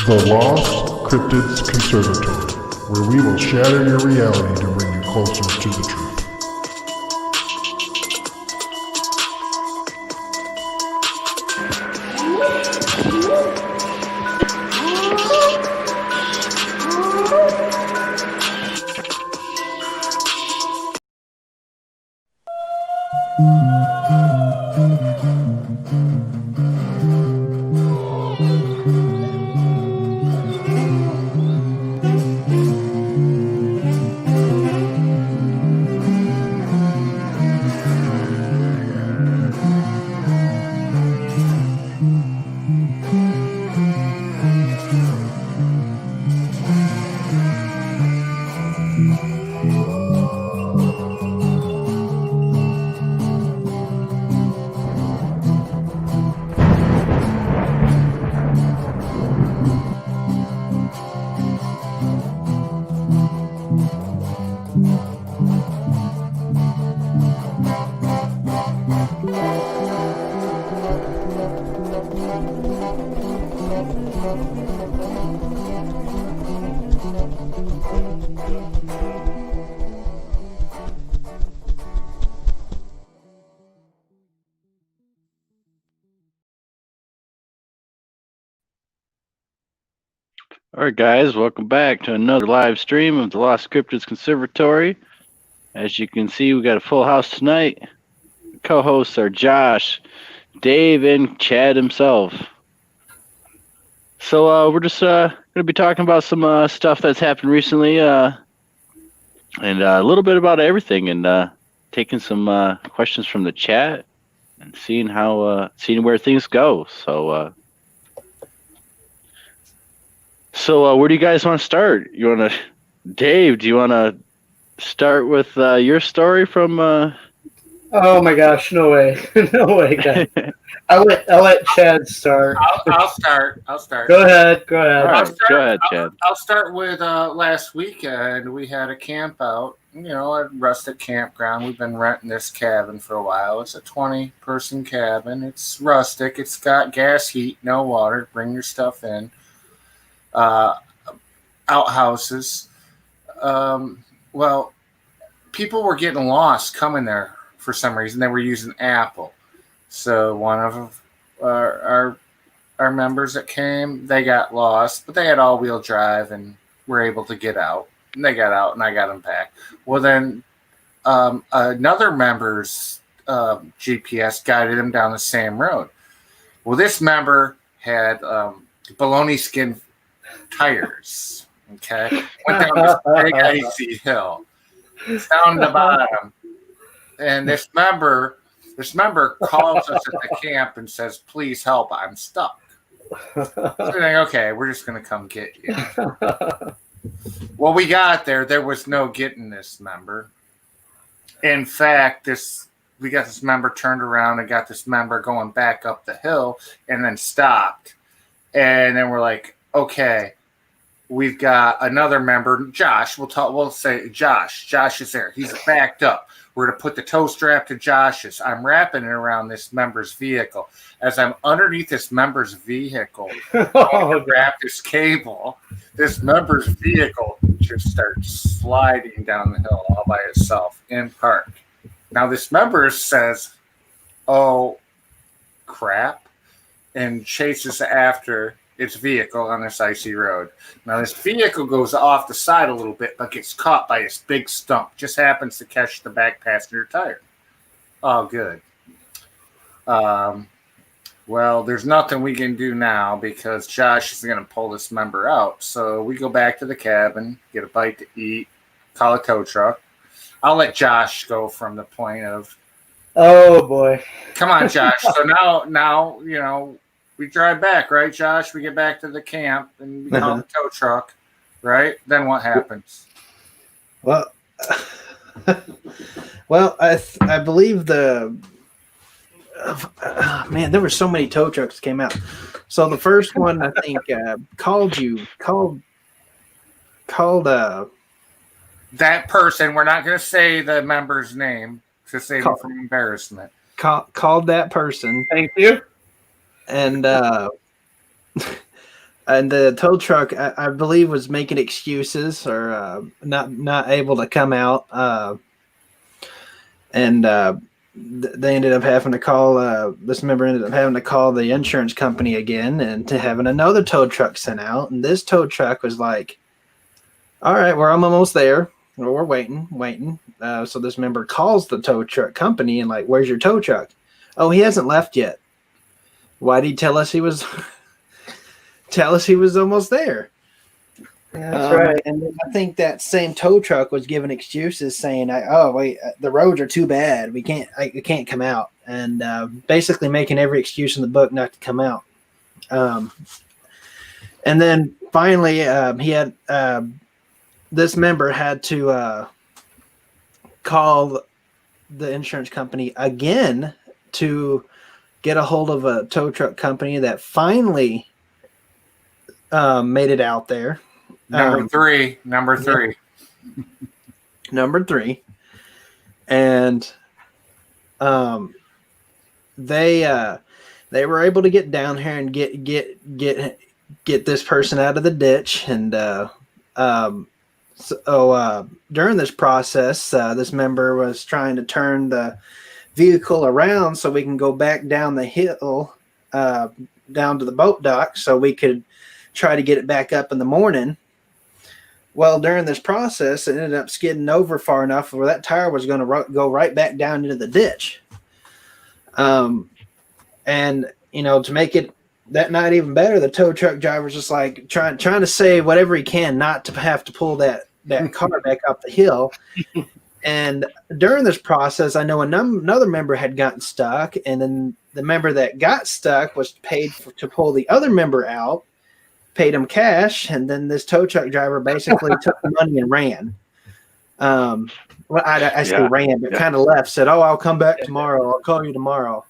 The Lost Cryptids Conservatory, where we will shatter your reality to bring you closer to the truth. All right, guys, welcome back to another live stream of the Lost Cryptids Conservatory. As you can see, we got a full house tonight. Co-hosts are Josh, Dave, and Chad himself. So we're just going to be talking about some stuff that's happened recently, and a little bit about everything, and taking some questions from the chat and seeing where things go. So where do you guys want to start? Dave, do you want to start with your story from... Oh my gosh, no way. No way, guys. I'll let Chad start. I'll start. Go ahead. All right, go ahead, Chad. I'll start with last weekend. We had a camp out, a rustic campground. We've been renting this cabin for a while. It's a 20-person cabin. It's rustic. It's got gas heat, no water. Bring your stuff in. Outhouses. Well, people were getting lost coming there for some reason. They were using Apple. So one of our members that came, they got lost, but they had all-wheel drive and were able to get out. And they got out, and I got them back. Well, then another member's GPS guided them down the same road. Well, this member had bologna skin tires. Okay, went down this big icy hill, down the bottom, and this member calls us at the camp and says, "Please help, I'm stuck." So we're like, okay, we're just gonna come get you. Well, we got there was no getting this member. In fact, we got this member turned around and got this member going back up the hill and then stopped. And then we're like, okay, we've got another member, Josh. We'll say Josh. Josh is there. He's backed up. We're going to put the tow strap to Josh's. I'm wrapping it around this member's vehicle. As I'm underneath this member's vehicle, to grab this cable, this member's vehicle just starts sliding down the hill all by itself in park. Now this member says, "Oh, crap," and chases after its vehicle on this icy road. Now this vehicle goes off the side a little bit, but gets caught by this big stump. Just happens to catch the back passenger tire. Oh, good. Well, there's nothing we can do now because Josh is going to pull this member out. So we go back to the cabin, get a bite to eat, call a tow truck. I'll let Josh go from the point of... Oh, boy. Come on, Josh. So now we drive back, right, Josh? We get back to the camp and we call the tow truck, right? Then what happens? Well, I believe there were so many tow trucks that came out. So the first one, I think, called that person. We're not going to say the member's name to save him from embarrassment. Called that person. Thank you. And And the tow truck, I believe, was making excuses or not able to come out. And they ended up having to call, this member ended up having to call the insurance company again and to having another tow truck sent out. And this tow truck was like, all right, well, I'm almost there. Well, we're waiting. So this member calls the tow truck company and like, where's your tow truck? Oh, he hasn't left yet. Why did he tell us he was almost there? Yeah, that's right. And then I think that same tow truck was giving excuses saying, "Oh wait, the roads are too bad. We can't come out," and basically making every excuse in the book not to come out. And then finally, he had this member had to call the insurance company again to get a hold of a tow truck company that finally made it out there. Number three. Number three. And they were able to get down here and get this person out of the ditch. And so during this process, this member was trying to turn the vehicle around so we can go back down the hill down to the boat dock so we could try to get it back up in the morning. Well, during this process, it ended up skidding over far enough where that tire was going to go right back down into the ditch. And, to make it that night even better, the tow truck driver was just like trying to say whatever he can not to have to pull that car back up the hill. And during this process, I know another member had gotten stuck, and then the member that got stuck was paid to pull the other member out, paid him cash, and then this tow truck driver basically took the money and ran. Well, I say ran, but kind of left, said, "Oh, I'll come back tomorrow. I'll call you tomorrow."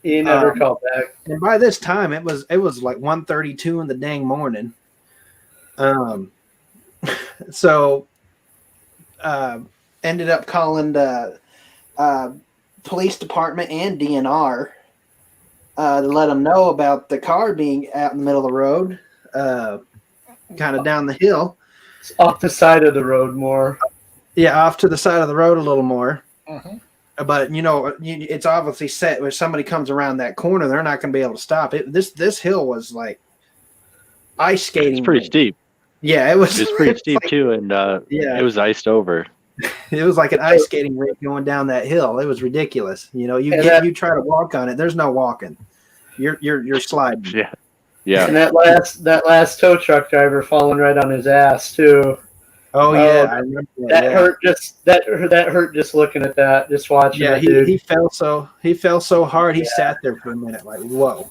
He never called back. And by this time, it was like 1:32 in the dang morning. So ended up calling the police department and DNR to let them know about the car being out in the middle of the road, kind of down the hill. It's off the side of the road more. Yeah, off to the side of the road a little more. Mm-hmm. But it's obviously set where somebody comes around that corner, they're not going to be able to stop it. This hill was like ice skating. It's pretty steep. Yeah, it was. It's pretty steep too, and yeah, it was iced over. It was like an ice skating rink going down that hill. It was ridiculous. You try to walk on it, there's no walking. You're sliding. Yeah. And that last tow truck driver falling right on his ass too. Oh yeah, I remember that hurt. That hurt just looking at that, just watching. Yeah, that he fell so hard. He sat there for a minute, like whoa.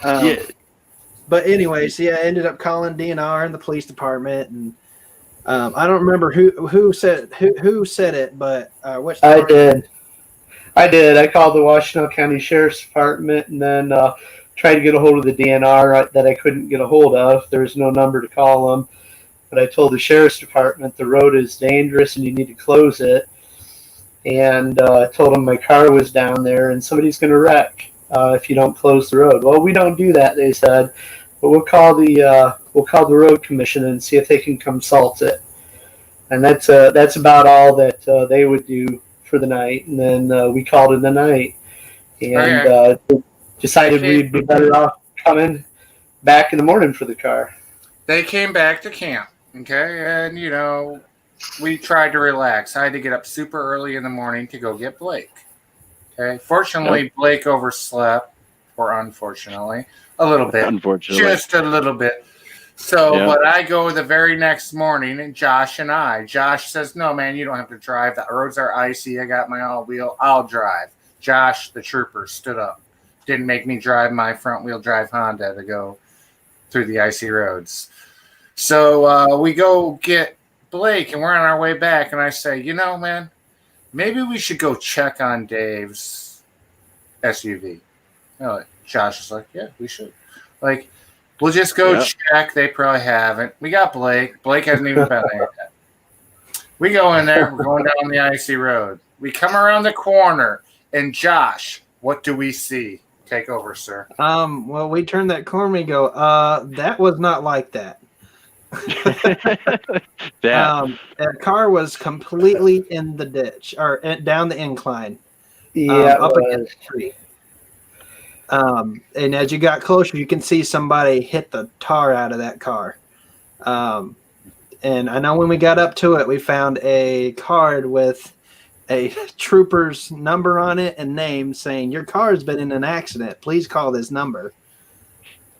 Yeah. But anyways, I ended up calling DNR and the police department, and I don't remember who said it, but which I did. I called the Washington County Sheriff's Department and then tried to get a hold of the DNR that I couldn't get a hold of. There was no number to call them. But I told the Sheriff's Department the road is dangerous and you need to close it. And I told them my car was down there and somebody's going to wreck if you don't close the road. Well, we don't do that, they said. But we'll call the road commission and see if they can come salt it. And that's about all that they would do for the night. And then we called in the night and decided we'd be better off coming back in the morning for the car. They came back to camp, okay? And, we tried to relax. I had to get up super early in the morning to go get Blake. Okay? Fortunately, Blake overslept, or unfortunately, a little bit. Unfortunately. Just a little bit. So, but I go the very next morning, and Josh says, "No, man, you don't have to drive. The roads are icy. I got my all-wheel. I'll drive." Josh, the trooper, stood up. Didn't make me drive my front-wheel drive Honda to go through the icy roads. So we go get Blake, and we're on our way back, and I say, man, maybe we should go check on Dave's SUV. Josh is like, yeah, we should. Like, we'll just go check. They probably haven't. We got Blake. Blake hasn't even been there yet. We go in there. We're going down the icy road. We come around the corner, and Josh, what do we see? Take over, sir. Well, we turned that corner. We go. That was not like that. That car was completely in the ditch or down the incline. Up against the tree. And as you got closer, you can see somebody hit the tar out of that car. And I know when we got up to it, we found a card with a trooper's number on it and name saying, "Your car's been in an accident. Please call this number."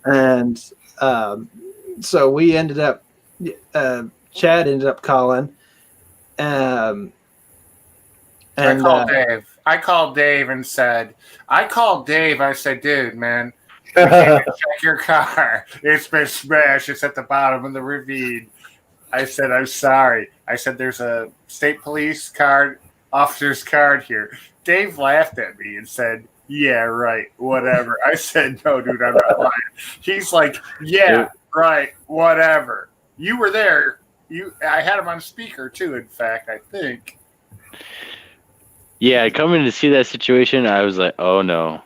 And so we ended up, Chad ended up calling. And I called Dave and said, I said, dude, man, we can't check your car. It's been smashed. It's at the bottom of the ravine. I said, I'm sorry. I said, there's a state police card, officer's card here. Dave laughed at me and said, yeah, right, whatever. I said, no, dude, I'm not lying. He's like, yeah, right, whatever. You were there. I had him on speaker too, in fact, I think. Yeah, coming to see that situation, I was like, oh no.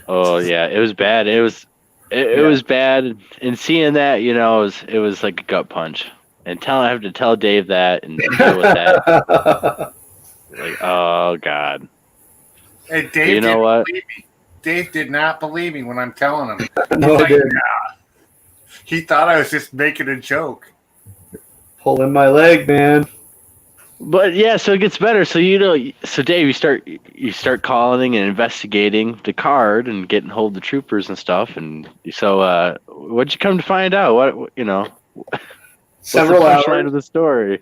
Oh yeah, it was bad. It was bad. And seeing that, it was like a gut punch. And I have to tell Dave that and deal with that. Like, oh God. And Dave you know what? Believe me. Dave did not believe me when I'm telling him. No, like, nah. He thought I was just making a joke. Pulling my leg, man. But yeah, so it gets better. So so Dave, you start calling and investigating the card and getting hold of the troopers and stuff. And so, what'd you come to find out? Several what's the hours of the story?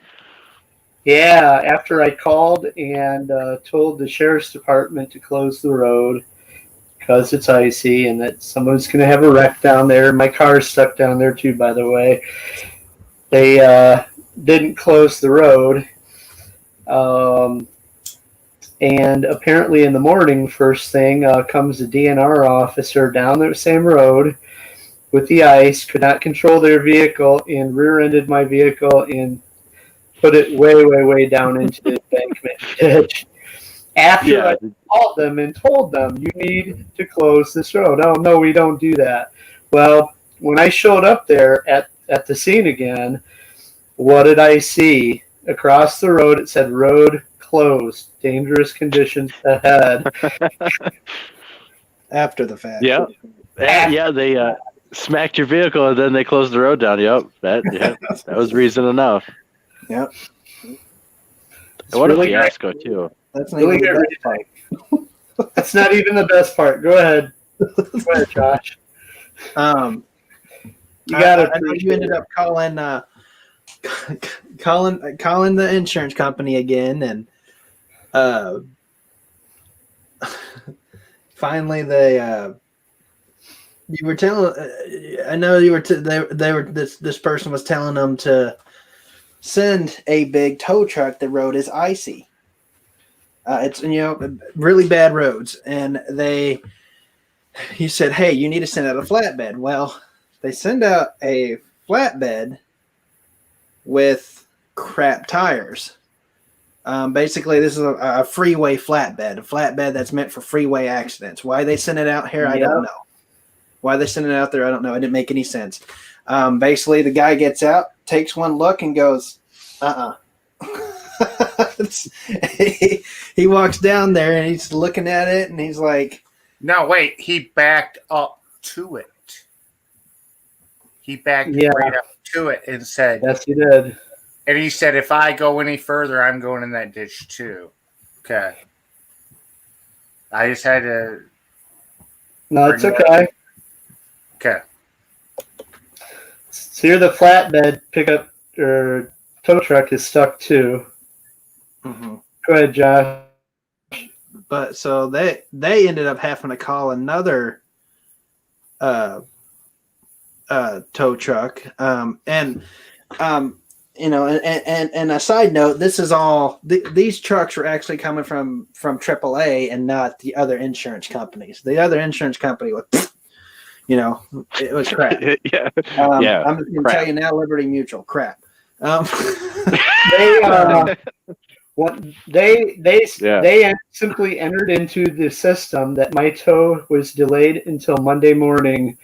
Yeah, after I called and told the sheriff's department to close the road because it's icy and that someone's going to have a wreck down there. My car's stuck down there too, by the way. They didn't close the road. And apparently in the morning, first thing, comes a DNR officer down the same road with the ice, could not control their vehicle, and rear-ended my vehicle and put it way, way, way down into the embankment ditch. After I called them and told them, you need to close this road. Oh, no, we don't do that. Well, when I showed up there at the scene again, what did I see? Across the road, it said road closed, dangerous conditions ahead. After the fact. Yeah. Yeah, they smacked your vehicle and then they closed the road down. Yep. That was reason enough. Yep. What a fiasco, too. That's not even the best part. That's not even the best part. Go ahead. Go ahead, Josh. You ended up calling the insurance company again, and finally you were telling. I know you were. They were. This person was telling them to send a big tow truck. The road is icy. It's really bad roads, and he said, "Hey, you need to send out a flatbed." Well, they send out a flatbed with crap tires. Basically, this is a freeway flatbed, a flatbed that's meant for freeway accidents. Why they send it out here, I don't know. Why they send it out there, I don't know. It didn't make any sense. Basically, the guy gets out, takes one look, and goes, he walks down there, and he's looking at it, and he's like... No, wait. He backed up to it. He backed right up to it and said... Yes, he did. And he said, if I go any further, I'm going in that ditch too. Okay. I just had to... No, it's okay. Okay. So here the flatbed pickup or tow truck is stuck too. Mm-hmm. Go ahead, Josh. But so they ended up having to call another tow truck. And a side note, this is all these trucks were actually coming from AAA and not the other insurance companies. The other insurance company was, it was crap. Yeah. I'm just going to tell you now, Liberty Mutual, crap. What they Yeah. simply entered into the system that my tow was delayed until Monday morning,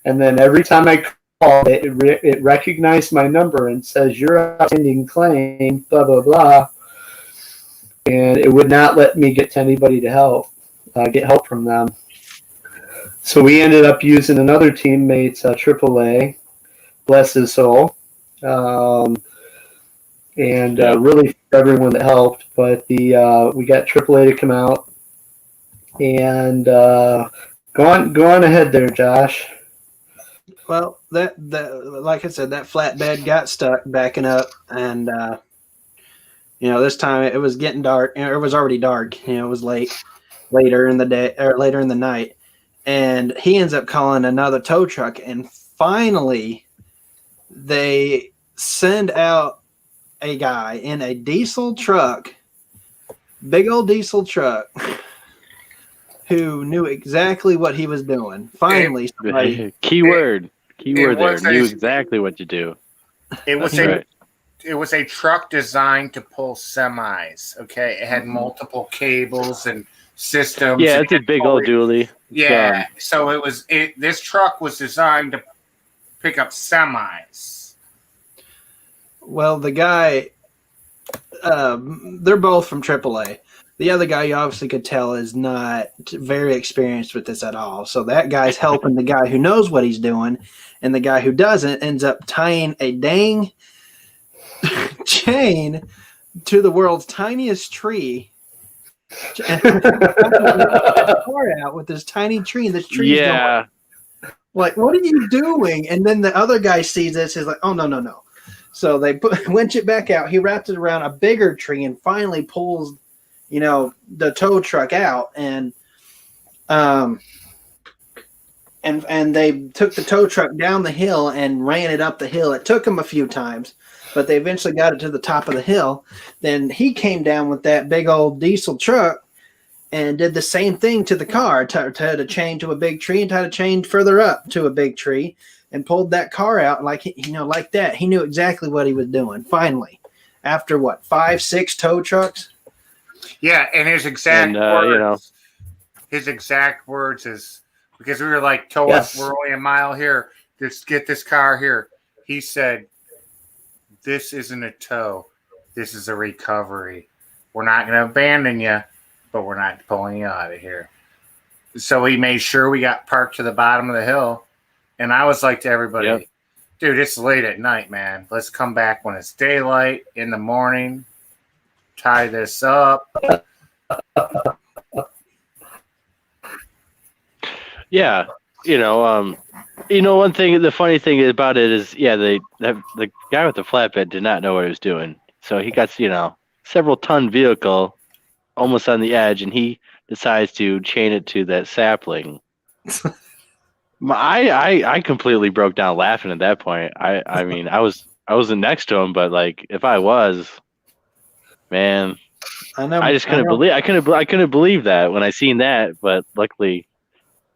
and then every time I called it, it recognized my number and says your outstanding claim, blah blah blah, and it would not let me get to anybody to get help from them. So we ended up using another teammate's AAA, bless his soul. And really for everyone that helped. But we got AAA to come out and go on ahead there, Josh. Well, that like I said, that flatbed got stuck backing up, and this time it was getting dark. It was already dark. It was later in the day or later in the night, and he ends up calling another tow truck, and finally they send out a guy in a diesel truck, big old diesel truck, who knew exactly what he was doing. Finally, somebody. Keyword there. Knew exactly what to do. It was it was a truck designed to pull semis. Okay, it had multiple cables and systems. Yeah, it's a big old dually. Yeah, so this truck was designed to pick up semis. Well, the guy, they're both from AAA. The other guy, you obviously could tell, is not very experienced with this at all. So that guy's helping the guy who knows what he's doing, and the guy who doesn't ends up tying a dang chain to the world's tiniest tree. And out with this tiny tree, and this tree's going, like, what are you doing? And then the other guy sees this, he's like, oh, no. So they winch it back out. He wraps it around a bigger tree and finally pulls, the tow truck out. And they took the tow truck down the hill and ran it up the hill. It took them a few times, but they eventually got it to the top of the hill. Then he came down with that big old diesel truck and did the same thing to the car, tied a chain to a big tree and tied a chain further up to a big tree. And pulled that car out like that. He knew exactly what he was doing. Finally, after 5-6 tow trucks. Yeah, and his exact words. His exact words is because we were like, "Tow us, we're only a mile here. Just get this car here." He said, "This isn't a tow. This is a recovery. We're not going to abandon you, but we're not pulling you out of here." So he made sure we got parked to the bottom of the hill. And I was like to everybody, dude, it's late at night, man. Let's come back when it's daylight in the morning, tie this up. Yeah. One thing, the funny thing about it is, the guy with the flatbed did not know what he was doing. So he got, several ton vehicle almost on the edge, and he decides to chain it to that sapling. I completely broke down laughing at that point. I mean, I wasn't next to him, but like if I was, man, I just couldn't believe. I couldn't believe that when I seen that. But luckily,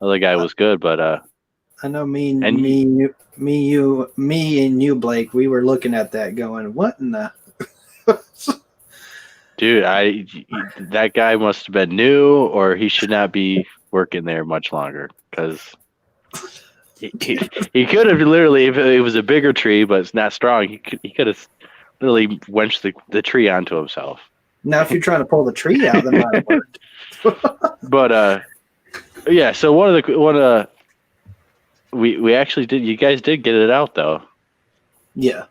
the other guy was good. But I know me and you, Blake. We were looking at that, going, "What in the?" Dude, that guy must have been new, or he should not be working there much longer because. He could have literally, if it was a bigger tree, but it's not strong, he could have literally wenched the tree onto himself. Now, if you're trying to pull the tree out, then might have worked. But so we actually did. You guys did get it out though. Yeah.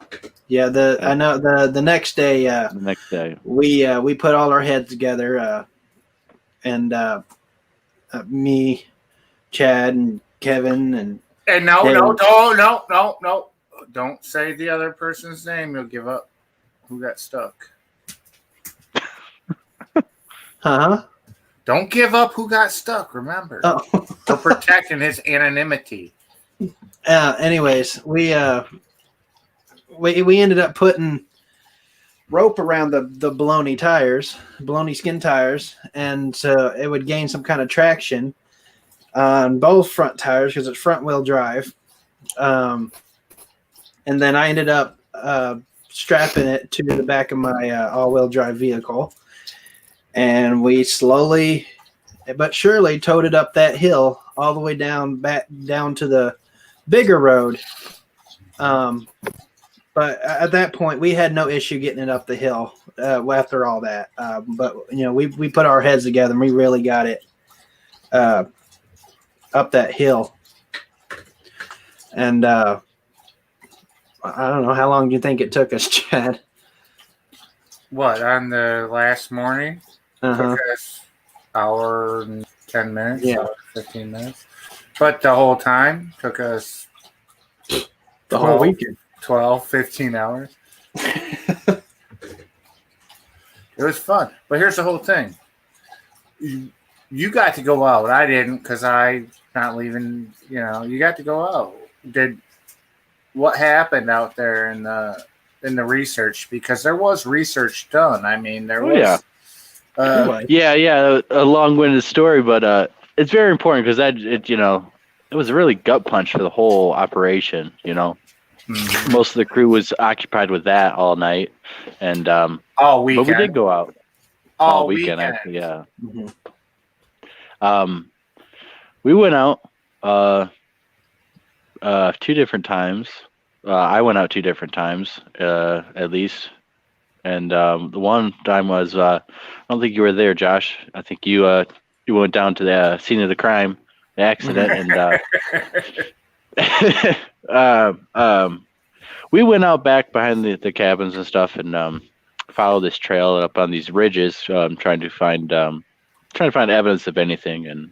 I know the next day. The next day, we put all our heads together, and me, Chad, and Kevin, and no, don't say the other person's name. You'll give up. Who got stuck? Huh? Don't give up. Who got stuck? Remember, for protecting his anonymity. Anyways, we ended up putting rope around the baloney skin tires, and so it would gain some kind of traction on both front tires because it's front wheel drive. And then I ended up strapping it to the back of my all-wheel drive vehicle, and we slowly but surely towed it up that hill all the way back down to the bigger road. But at that point, we had no issue getting it up the hill after all that. But we put our heads together and we really got it up that hill. And I don't know, how long do you think it took us, Chad? What, on the last morning? Uh-huh. Took us hour and 10 minutes, Yeah. hour, 15 minutes. But the whole time took us The whole weekend. 12, 15 hours. It was fun. But here's the whole thing. You got to go out. I didn't because I'm not leaving. You got to go out. What happened out there in the research? Because there was research done. I mean, there was. Yeah. A long-winded story, but it's very important because it was a really gut punch for the whole operation. Mm-hmm. Most of the crew was occupied with that all night, and all weekend. but we did go out all weekend. Actually, yeah. Mm-hmm. We went out 2 different times. I went out 2 different times, at least. And the one time was I don't think you were there, Josh. I think you went down to the scene of the crime, the accident, and we went out back behind the cabins and stuff, and followed this trail up on these ridges, trying to find evidence of anything. And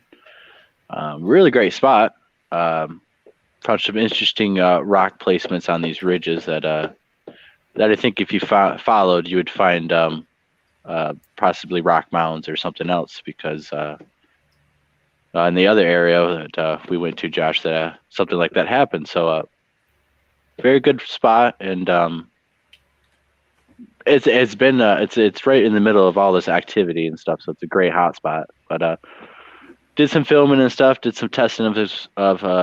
really great spot. Found some interesting rock placements on these ridges that I think if you followed, you would find possibly rock mounds or something else, because in the other area that we went to, Josh, that something like that happened. So very good spot, and it's been it's right in the middle of all this activity and stuff, so it's a great hot spot. But did some filming and stuff, did some testing of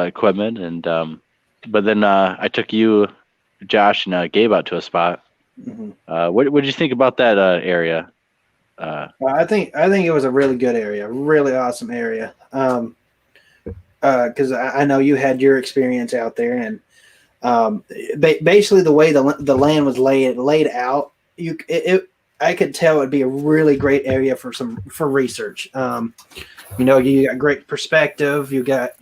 equipment, and but then I took you, Josh, and Gabe out to a spot. Mm-hmm. What did you think about that area? Well, I think it was a really good area, really awesome area. Because I know you had your experience out there, and basically the way the land was laid out, I could tell it'd be a really great area for research. You got great perspective. You got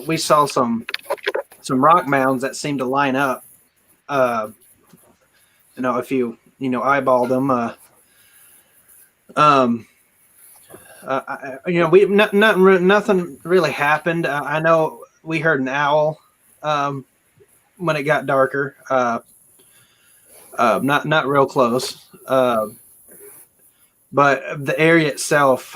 we saw some rock mounds that seemed to line up. If you eyeball them, we nothing really happened. I know we heard an owl when it got darker. Not real close. But the area itself,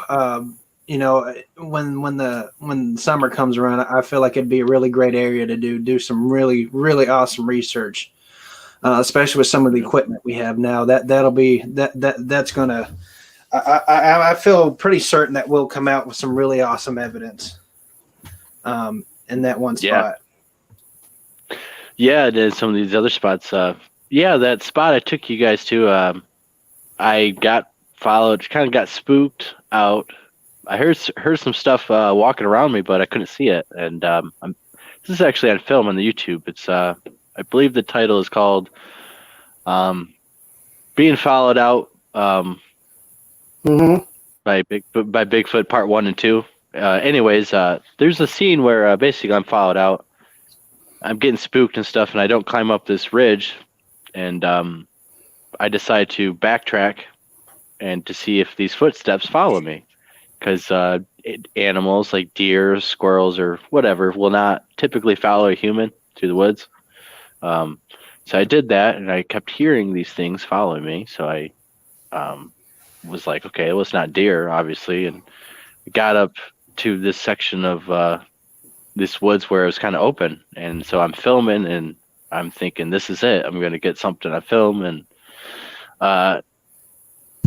when summer comes around, I feel like it'd be a really great area to do some really, really awesome research, especially with some of the equipment we have now. That's gonna. I feel pretty certain that we'll come out with some really awesome evidence in that one spot. Yeah, there's some of these other spots. That spot I took you guys to, I got followed, kind of got spooked out. I heard some stuff walking around me, but I couldn't see it. And this is actually on film on the YouTube. It's I believe the title is called "Being Followed Out." By Bigfoot Part 1 and 2. Anyways, there's a scene where basically I'm followed out. I'm getting spooked and stuff, and I don't climb up this ridge, and I decide to backtrack and to see if these footsteps follow me, because animals like deer, squirrels, or whatever will not typically follow a human through the woods. So I did that, and I kept hearing these things following me. So I was like, okay, well, it's not deer, obviously, and got up to this section of this woods where it was kind of open, and so I'm filming, and I'm thinking, this is it. I'm going to get something to film, and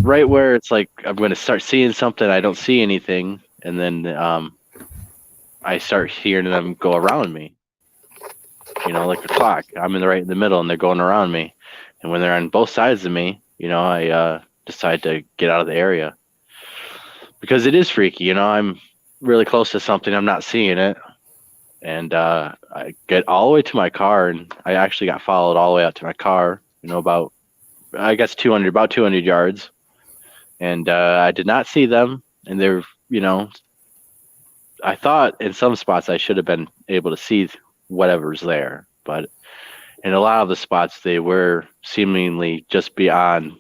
right where it's like I'm going to start seeing something, I don't see anything, and then I start hearing them go around me. like a clock. I'm right in the middle, and they're going around me. And when they're on both sides of me, I decide to get out of the area because it is freaky. I'm really close to something, I'm not seeing it, and I get all the way to my car, and I actually got followed all the way out to my car. About I guess about 200 yards, and I did not see them, and they're I thought in some spots I should have been able to see whatever's there, but in a lot of the spots they were seemingly just beyond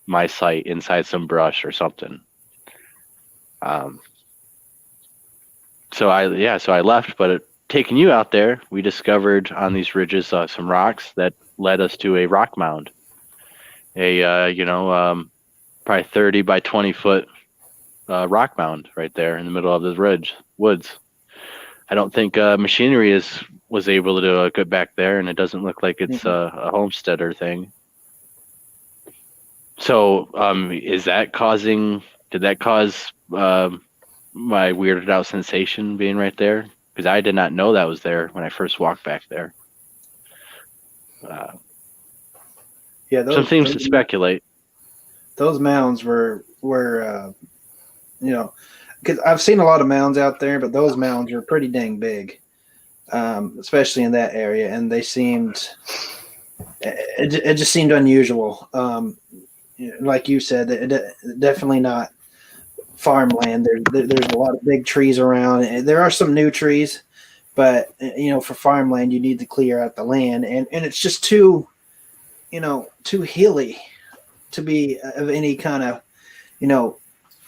my sight, inside some brush or something. So I left, but taking you out there, we discovered on these ridges some rocks that led us to a rock mound, probably 30 by 20 foot rock mound right there in the middle of the woods. I don't think machinery was able to get back there, and it doesn't look like it's a homesteader thing. So, did that cause my weirded out sensation being right there? Because I did not know that was there when I first walked back there. Some things to speculate. Those mounds were because I've seen a lot of mounds out there, but those mounds are pretty dang big, especially in that area, and they seemed it just seemed unusual. Like you said, definitely not farmland. There's a lot of big trees around. There are some new trees, but for farmland you need to clear out the land, and it's just too hilly to be of any kind of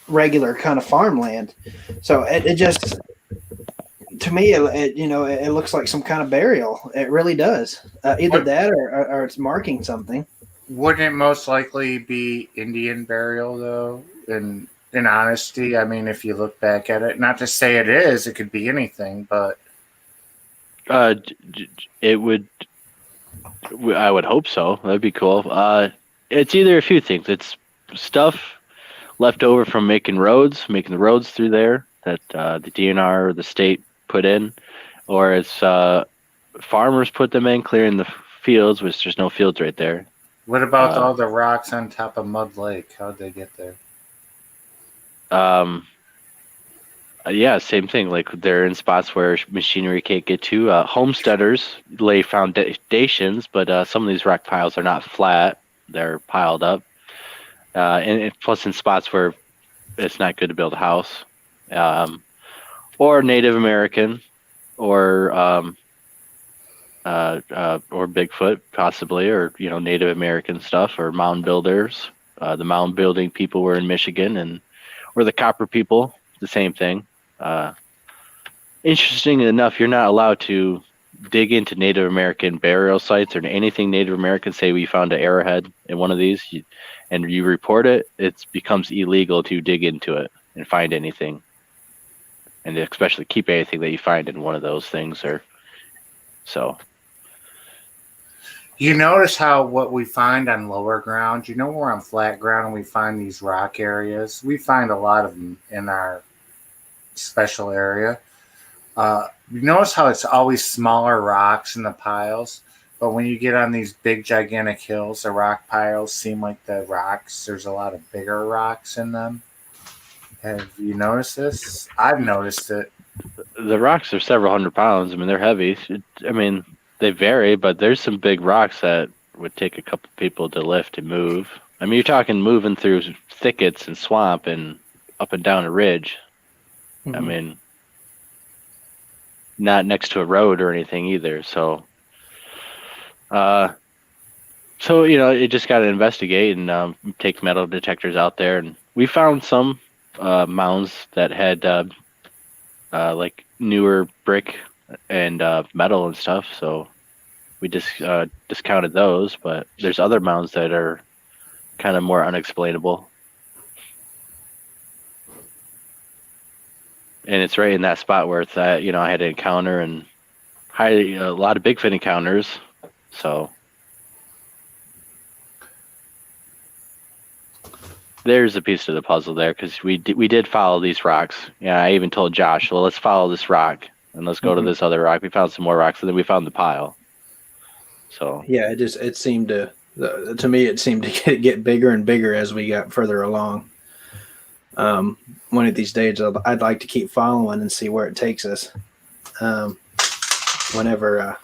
regular kind of farmland. So it just, to me, it looks like some kind of burial. It really does. Either that or it's marking something. Wouldn't it most likely be Indian burial, though? In honesty, I mean, if you look back at it, not to say it is, it could be anything, but it would. I would hope so. That'd be cool. It's either a few things. It's stuff left over from making the roads through there that the DNR or the state put in, or it's farmers put them in, clearing the fields, which there's no fields right there. What about all the rocks on top of Mud Lake? How'd they get there? Yeah, same thing. Like they're in spots where machinery can't get to. Homesteaders lay foundations, but some of these rock piles are not flat; they're piled up. And plus, in spots where it's not good to build a house, or Native American, or Bigfoot possibly, or Native American stuff, or mound builders. The mound building people were in Michigan, or the copper people, the same thing. Interesting enough, you're not allowed to dig into Native American burial sites or anything Native American. Say we found an arrowhead in one of these, and you report it, it becomes illegal to dig into it and find anything, and especially keep anything that you find in one of those things. You notice how what we find on lower ground, we're on flat ground and we find these rock areas. We find a lot of them in our special area. You notice how it's always smaller rocks in the piles, but when you get on these big gigantic hills, the rock piles seem like there's a lot of bigger rocks in them. Have you noticed this? I've noticed it. The rocks are several hundred pounds. I mean, they're heavy. They vary, but there's some big rocks that would take a couple people to lift and move. I mean, you're talking moving through thickets and swamp and up and down a ridge. Mm-hmm. I mean, not next to a road or anything either. So you just got to investigate and take metal detectors out there. And we found some mounds that had like newer brick and metal and stuff. So we just discounted those. But there's other mounds that are kind of more unexplainable. And it's right in that spot where it's at, I had an encounter and a lot of Bigfoot encounters. So there's a piece of the puzzle there, because we did follow these rocks. Yeah, I even told Josh, well, let's follow this rock and let's go to this other rock. We found some more rocks, and then we found the pile. So Yeah, it seemed to me it seemed to get bigger and bigger as we got further along. One of these days, I'd like to keep following and see where it takes us. Whenever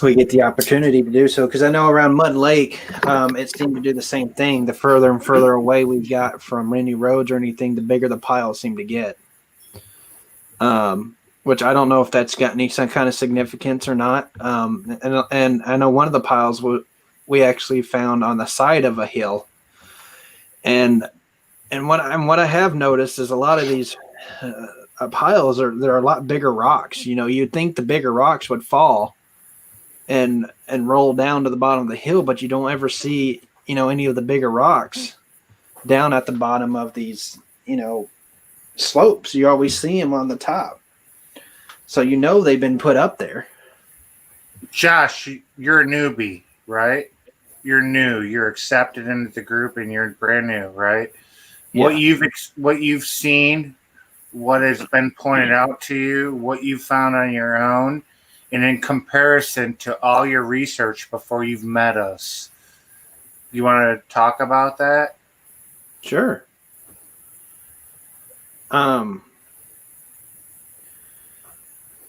we get the opportunity to do so, because I know around Mud Lake, it seemed to do the same thing. The further and further away we got from any roads or anything, the bigger the piles seemed to get. Which I don't know if that's got any some kind of significance or not. And I know one of the piles we actually found on the side of a hill. And what I have noticed is a lot of these piles they're a lot bigger rocks. You know, you'd think the bigger rocks would fall and roll down to the bottom of the hill, but you don't ever see, you know, any of the bigger rocks down at the bottom of these, you know, slopes. You always see them on the top. So you know they've been put up there. Josh, you're a newbie, right? You're new. You're accepted into the group, and you're brand new, right? Yeah. What you've seen, what has been pointed out to you, what you found on your own, and in comparison to all your research before you've met us. You want to talk about that? Sure.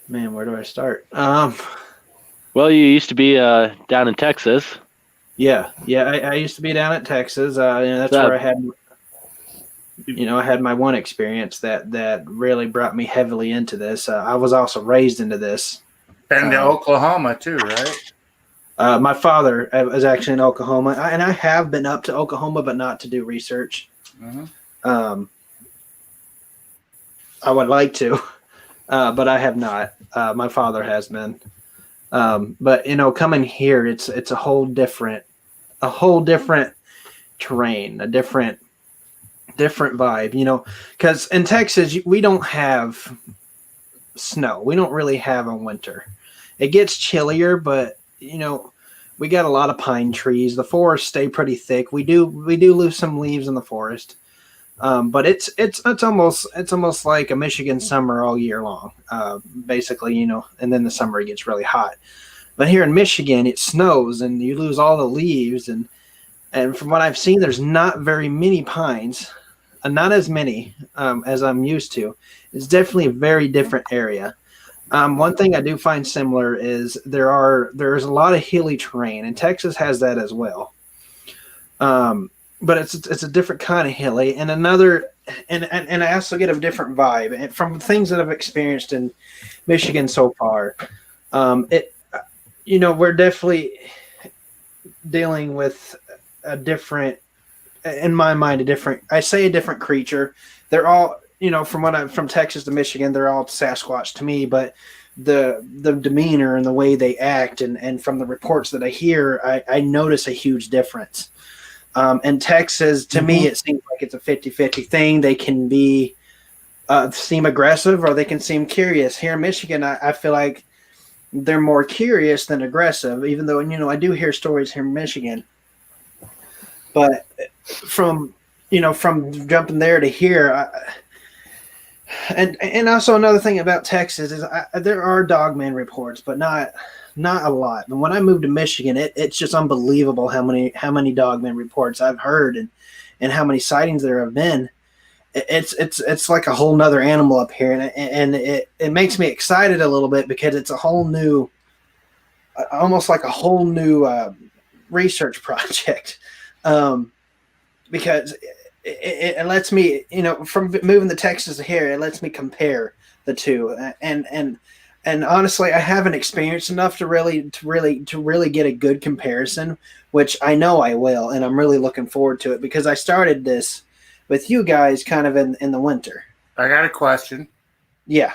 Man, where do I start? well, you used to be down in Texas. Yeah. I used to be down at Texas. And that's where I had my one experience that really brought me heavily into this. I was also raised into this. Been to Oklahoma too, right? My father was actually in Oklahoma, and I have been up to Oklahoma, but not to do research. Mm-hmm. I would like to, but I have not. My father has been. But you know, coming here, it's a whole different terrain, a different vibe. You know, because in Texas we don't have snow. We don't really have a winter. It gets chillier, but you know, we got a lot of pine trees. The forests stay pretty thick. We do lose some leaves in the forest. But it's almost like a Michigan summer all year long, basically, you know, and then the summer it gets really hot. But here in Michigan, it snows and you lose all the leaves. And from what I've seen, there's not very many pines, not as many as I'm used to. It's definitely a very different area. One thing I do find similar is there's a lot of hilly terrain, and Texas has that as well. But it's a different kind of hilly, and I also get a different vibe and from things that I've experienced in Michigan so far. We're definitely dealing with a different, in my mind, a different creature. They're all, you know, from Texas to Michigan, they're all Sasquatch to me, but the demeanor and the way they act and from the reports that I hear, I notice a huge difference. In Texas, to me, it seems like it's a 50-50 thing. They can be seem aggressive or they can seem curious. Here in Michigan, I feel like they're more curious than aggressive, even though, you know, I do hear stories here in Michigan. But from jumping there to here, and also another thing about Texas is there are dogman reports, but not a lot. And when I moved to Michigan, it's just unbelievable how many dogman reports I've heard and how many sightings there have been. It's like a whole nother animal up here, and it makes me excited a little bit because it's a whole new, almost like a whole new research project, because it lets me, you know, from moving to Texas to here, it lets me compare the two, and honestly, I haven't experienced enough to really get a good comparison, which I know I will, and I'm really looking forward to it because I started this with you guys kind of in the winter. I got a question. Yeah.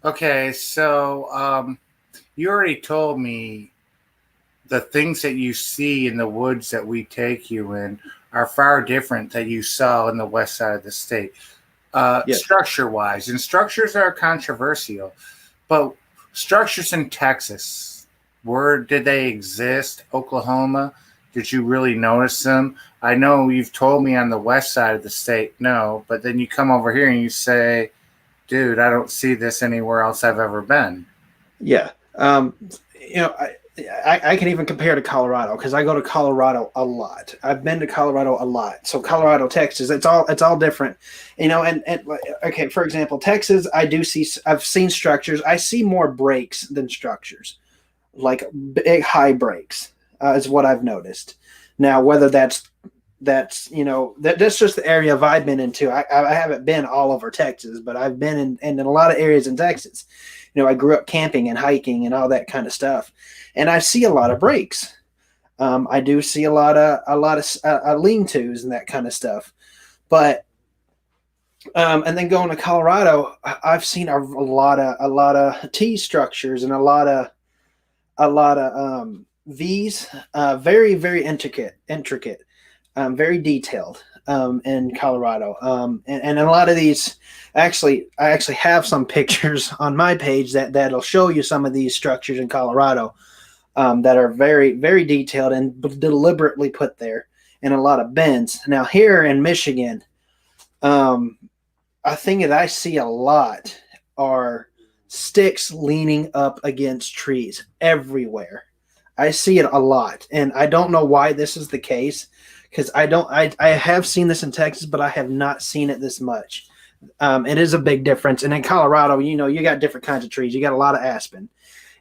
Okay, so you already told me the things that you see in the woods that we take you in are far different than you saw in the west side of the state, Yes. structure-wise. And structures are controversial, but structures in Texas, where did they exist? Oklahoma, did you really notice them? I know you've told me on the west side of the state, no, but then you come over here and you say, dude, I don't see this anywhere else I've ever been. Yeah. Um, I can even compare to Colorado because I go to Colorado a lot. I've been to Colorado a lot. So Colorado, Texas, it's all different, and okay, for example, Texas, I've seen structures. I see more breaks than structures, like big high breaks, is what I've noticed. Now, whether that's that's just the area I've been into. I haven't been all over Texas, but I've been in a lot of areas in Texas. I grew up camping and hiking and all that kind of stuff, and I see a lot of breaks. I do see a lot of lean-tos and that kind of stuff, but and then going to Colorado, I've seen a lot of T structures and a lot of V's, very very intricate, very detailed in Colorado, and a lot of these. I actually have some pictures on my page that'll show you some of these structures in Colorado that are very, very detailed and deliberately put there, and a lot of bends. Now here in Michigan, a thing that I see a lot are sticks leaning up against trees everywhere. I see it a lot, and I don't know why this is the case because I have seen this in Texas, but I have not seen it this much. It is a big difference. And in Colorado, you got different kinds of trees. You got a lot of aspen.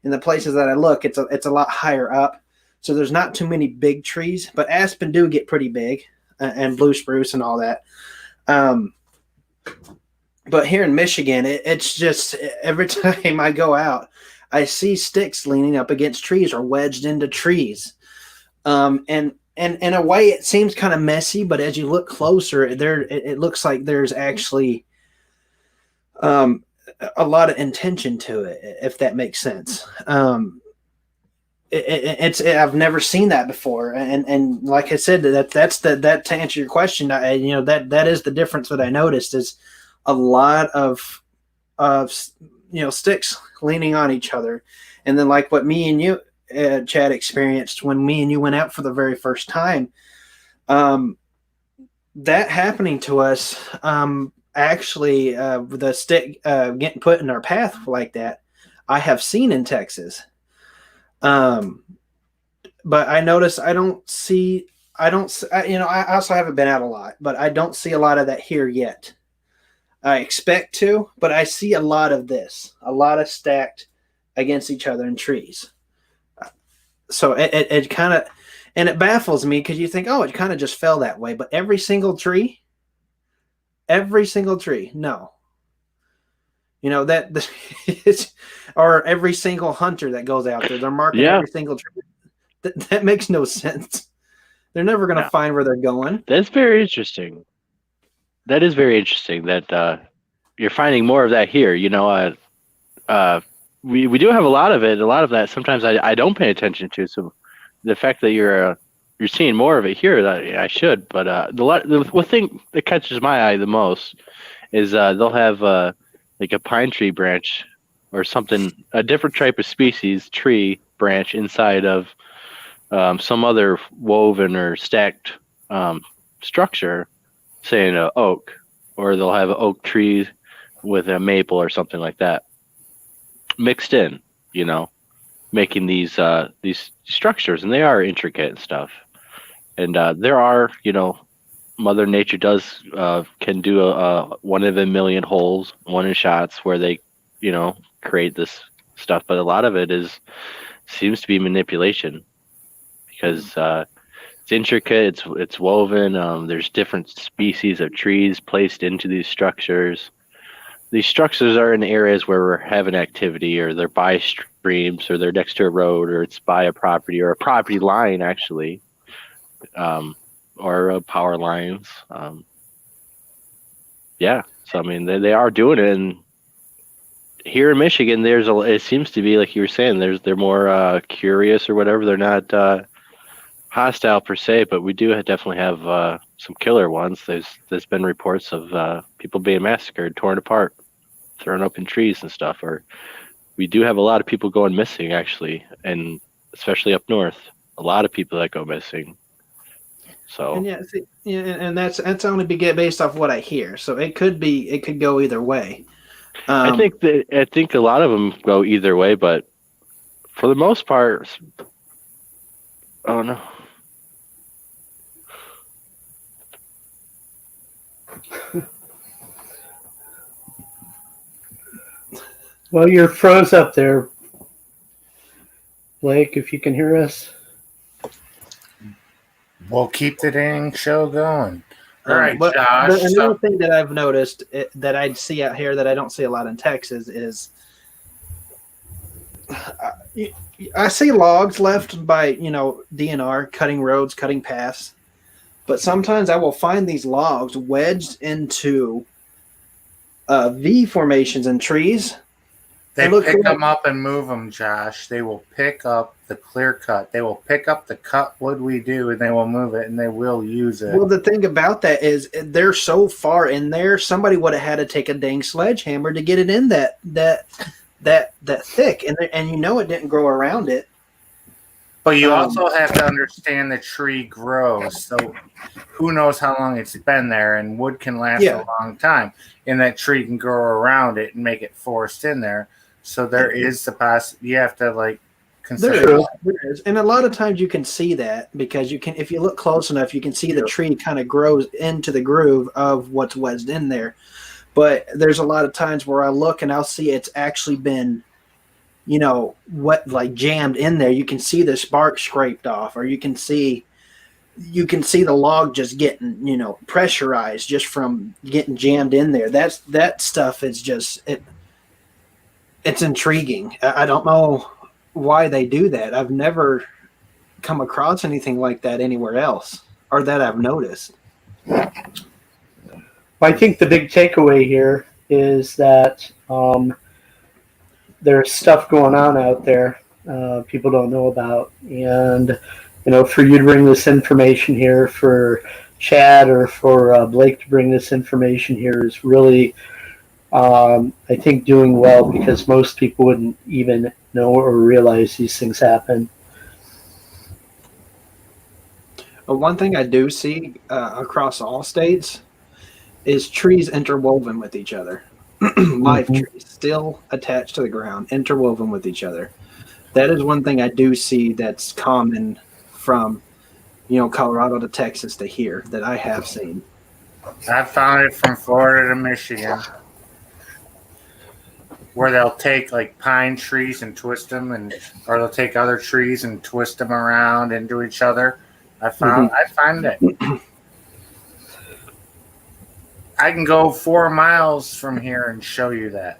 In the places that I look, it's a lot higher up. So there's not too many big trees, but aspen do get pretty big, and blue spruce and all that. But here in Michigan, it's just every time I go out, I see sticks leaning up against trees or wedged into trees. And in a way, it seems kind of messy, but as you look closer, it looks like there's actually a lot of intention to it, if that makes sense. I've never seen that before, and like I said, that's to answer your question. That is the difference that I noticed is a lot of sticks leaning on each other, and then like what me and you, Chad, experienced when me and you went out for the very first time. That happening to us. Actually, the stick getting put in our path like that, I have seen in Texas. But I notice I also haven't been out a lot, but I don't see a lot of that here yet. I expect to, but I see a lot of stacked against each other in trees. So it kind of, and it baffles me because you think, oh, it kind of just fell that way, but every single tree, no. That it's, or every single hunter that goes out there, they're marking every single tree. That makes no sense. They're never going to find where they're going. That's very interesting. That is very interesting that you're finding more of that here. We do have a lot of it. A lot of that sometimes I don't pay attention to. So the fact that you're seeing more of it here, I should. But the thing that catches my eye the most is they'll have like a pine tree branch or something, a different type of species tree branch inside of some other woven or stacked structure, say an oak, or they'll have an oak tree with a maple or something like that mixed in, making these structures, and they are intricate and stuff. And there are, Mother Nature can do a 1 in a million holes, 1 in shots where they, create this stuff. But a lot of it seems to be manipulation because it's intricate, it's woven. There's different species of trees placed into these structures. These structures are in areas where we're having activity, or they're by streams, or they're next to a road, or it's by a property, or a property line actually, or power lines. So I mean, they are doing it, and here in Michigan, it seems to be like you were saying, they're more curious or whatever. They're not hostile per se, but we do definitely have some killer ones. There's been reports of people being massacred, torn apart, thrown up in trees and stuff. Or we do have a lot of people going missing actually, and especially up north, a lot of people that go missing. So and that's only based off what I hear. So it could go either way. I think a lot of them go either way, but for the most part, oh no. Well, you're froze up there, Blake, if you can hear us. We'll keep the dang show going. All right, But Josh. another thing that I've noticed that I see out here that I don't see a lot in Texas is I see logs left by, DNR, cutting roads, cutting paths. But sometimes I will find these logs wedged into V formations in trees. They look pick like- them up and move them, Josh. They will pick up the clear cut. They will pick up the cut wood we do, and they will move it, and they will use it. Well, the thing about that is they're so far in there. Somebody would have had to take a dang sledgehammer to get it in that thick, and it didn't grow around it. But you also have to understand the tree grows. So who knows how long it's been there, and wood can last a long time. And that tree can grow around it and make it forced in there. So there is the possibility. You have to consider. There is. And a lot of times you can see that because if you look close enough, you can see the tree kind of grows into the groove of what's wedged in there. But there's a lot of times where I look and I'll see it's actually been, jammed in there. You can see the spark scraped off, or you can see the log just getting, pressurized just from getting jammed in there. That stuff is just it's intriguing. I don't know why they do that. I've never come across anything like that anywhere else, or that I've noticed. Well, I think the big takeaway here is that there's stuff going on out there people don't know about. And, for you to bring this information here, for Chad or for Blake to bring this information here is really, I think, doing well, because most people wouldn't even know or realize these things happen. One thing I do see across all states is trees interwoven with each other. Live trees still attached to the ground, interwoven with each other. That is one thing I do see that's common from, Colorado to Texas to here that I have seen. I found it from Florida to Michigan, where they'll take pine trees and twist them, or they'll take other trees and twist them around into each other. I find it. I can go 4 miles from here and show you that.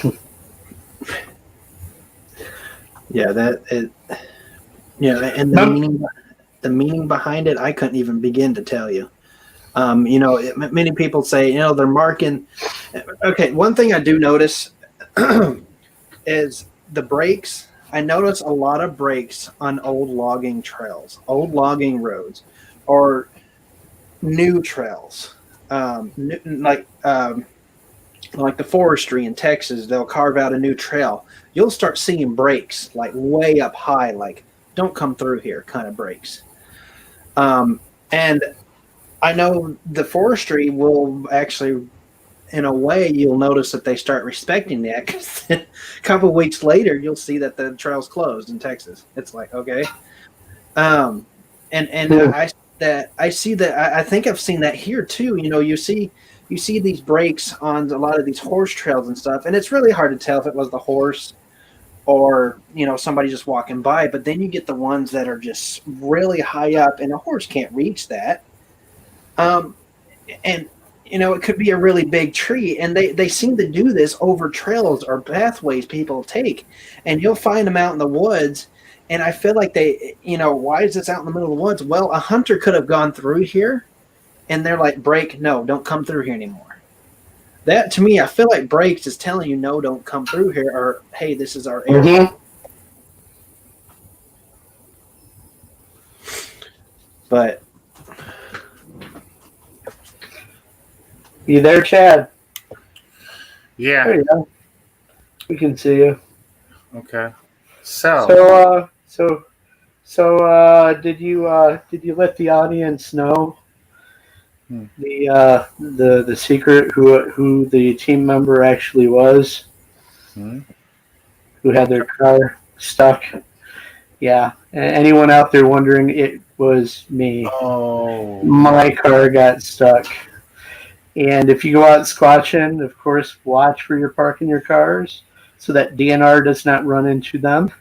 And the meaning behind it, I couldn't even begin to tell you. Many people say, they're marking. Okay, one thing I do notice is the breaks. I notice a lot of breaks on old logging trails, old logging roads, or new trails. Like the forestry in Texas, they'll carve out a new trail. You'll start seeing breaks way up high, don't come through here kind of breaks. And I know the forestry will actually, in a way, you'll notice that they start respecting that, because a couple of weeks later, you'll see that the trail's closed in Texas. It's okay. I see that. I think I've seen that here too. You see these breaks on a lot of these horse trails and stuff, and it's really hard to tell if it was the horse or somebody just walking by. But then you get the ones that are just really high up, and a horse can't reach that. And it could be a really big tree, and they seem to do this over trails or pathways people take, and you'll find them out in the woods. And I feel like they, why is this out in the middle of the woods? Well, a hunter could have gone through here, and they're like, break, no, don't come through here anymore. That, to me, I feel like breaks is telling you, no, don't come through here, or, hey, this is our area. Mm-hmm. But you there, Chad? Yeah. There you go. We can see you. Okay. So did you let the audience know the secret who the team member actually was? who had their car stuck. Yeah, anyone out there wondering, it was me. Oh, My car got stuck. And if you go out squatching, of course, watch where you're parking your cars so that DNR does not run into them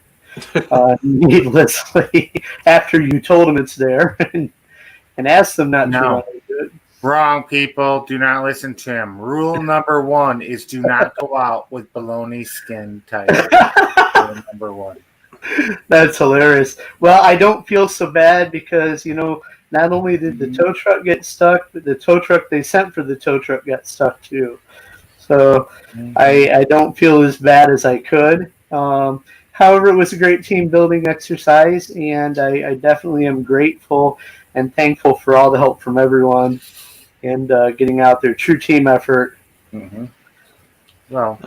needlessly after you told them it's there and ask them not to No. run into it. wrong, people. Do not listen to him. Rule number 1 is do not go out with baloney skin tires. Rule number 1. That's hilarious. Well, I don't feel so bad because, not only did the tow truck get stuck, but the tow truck they sent for the tow truck got stuck too. So I don't feel as bad as I could. However, it was a great team building exercise, and I definitely am grateful and thankful for all the help from everyone and getting out there. True team effort. Mm-hmm. Well,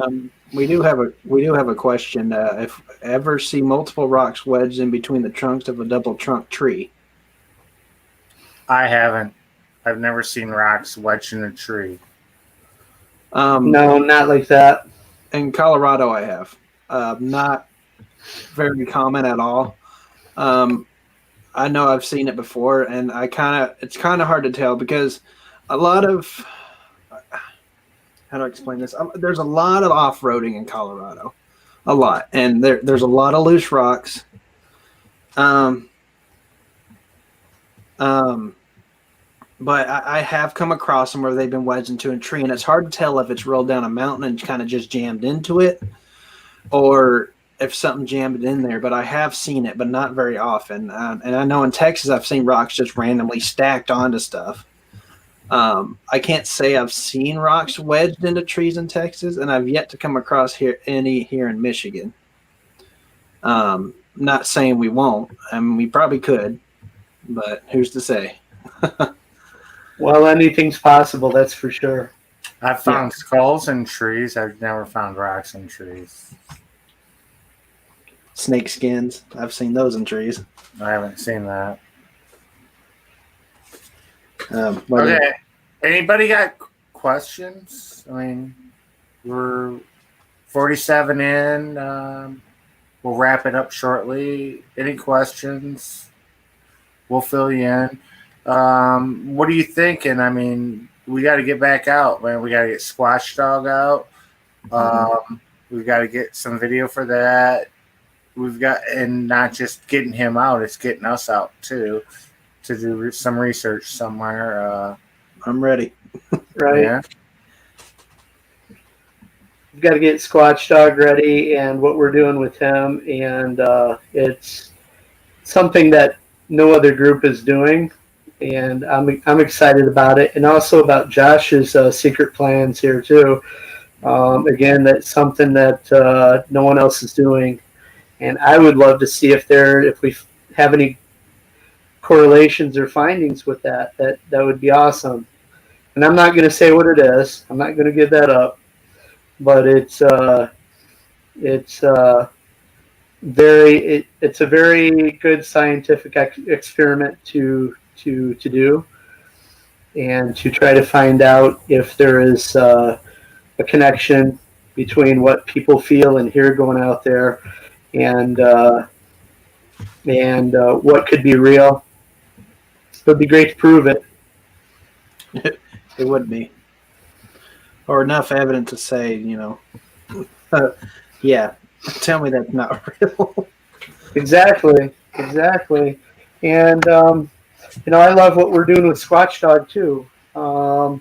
we do have a question. If ever see multiple rocks wedged in between the trunks of a double trunk tree? I haven't. I've never seen rocks wedged in a tree. No, not like that. In Colorado, I have. Not very common at all. I know I've seen it before, and it's kind of hard to tell because a lot of, how do I explain this? There's a lot of off-roading in Colorado, a lot, and there's a lot of loose rocks. But I have come across them where they've been wedged into a tree, and it's hard to tell if it's rolled down a mountain and kind of just jammed into it, or if something jammed in there. But I have seen it, but not very often. And I know in Texas I've seen rocks just randomly stacked onto stuff. I can't say I've seen rocks wedged into trees in Texas, and I've yet to come across any here in Michigan. Not saying we won't. I mean, we probably could, but who's to say? Well, anything's possible, that's for sure. I've found skulls in trees. I've never found rocks in trees. Snake skins. I've seen those in trees. I haven't seen that. But Okay. Anybody got questions? I mean, we're 47 in. We'll wrap it up shortly. Any questions? We'll fill you in. What are you thinking? I mean, we got to get back out, man. We got to get Squatch Dog out. We've got to get some video for that. And not just getting him out, it's getting us out too to do some research somewhere. I'm ready. Right. Yeah. We've got to get Squatch Dog ready and what we're doing with him. And it's something that no other group is doing. And I'm excited about it. And also about Josh's secret plans here too. Again, that's something that no one else is doing. And I would love to see if we have any correlations or findings with that would be awesome. And I'm not going to say what it is. I'm not going to give that up. But it's a very good scientific experiment to do, and to try to find out if there is a connection between what people feel and hear going out there, and what could be real. It would be great to prove it. It would be. Or enough evidence to say, yeah, tell me that's not real. Exactly. And, I love what we're doing with Squatch Dog too. And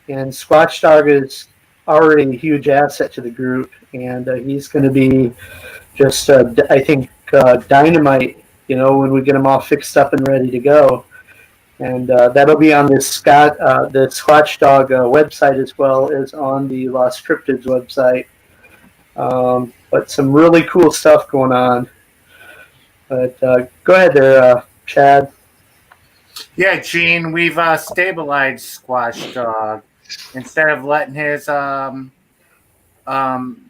Squatch Dog is already a huge asset to the group, and he's going to be just, I think, dynamite, when we get him all fixed up and ready to go. And that'll be on the Squatch Dog website as well as on the Lost Cryptids website. But some really cool stuff going on. But go ahead there, Chad. Yeah, Gene, we've stabilized Squatch Dog. Instead of letting his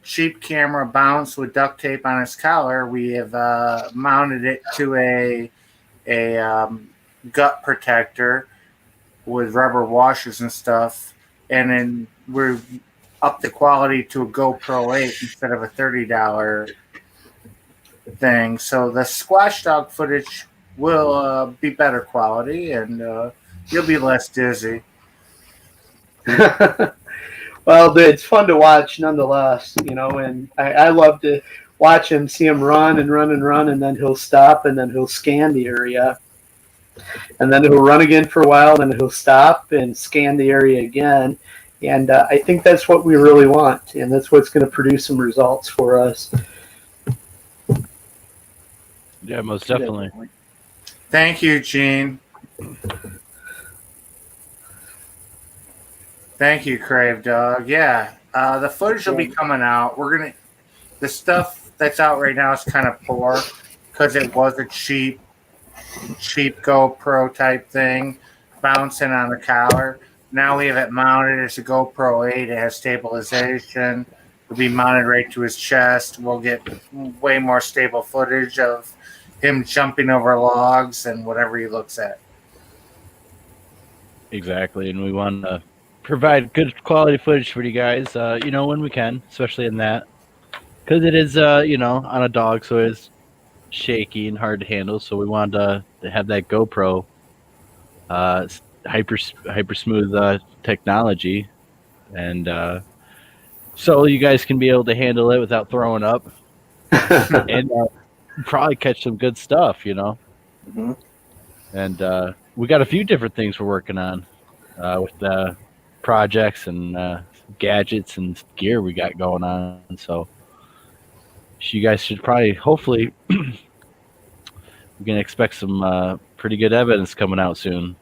cheap camera bounce with duct tape on his collar, we have mounted it to a gut protector with rubber washers and stuff, and then we're up the quality to a GoPro 8 instead of a $30 thing. So the squash dog footage will be better quality, and you'll be less dizzy. Well, it's fun to watch nonetheless, and I love to watch him, see him run and run and run, and then he'll stop and then he'll scan the area. And then he'll run again for a while, then he'll stop and scan the area again. And I think that's what we really want, and that's what's going to produce some results for us. Yeah, most definitely. Thank you, Gene. Thank you, Crave Dog. Yeah, the footage will be coming out. The stuff that's out right now is kind of poor because it was a cheap GoPro type thing, bouncing on the collar. Now we have it mounted as a GoPro 8. It has stabilization. It'll be mounted right to his chest. We'll get way more stable footage of him jumping over logs and whatever he looks at. Exactly, and we want to provide good quality footage for you guys, when we can, especially in that. Because it is, on a dog, so it's shaky and hard to handle. So we wanted to have that GoPro hyper smooth technology, and so you guys can be able to handle it without throwing up, and probably catch some good stuff, Mm-hmm. And we got a few different things we're working on with the projects and gadgets and gear we got going on. So you guys should hopefully, we can expect some pretty good evidence coming out soon.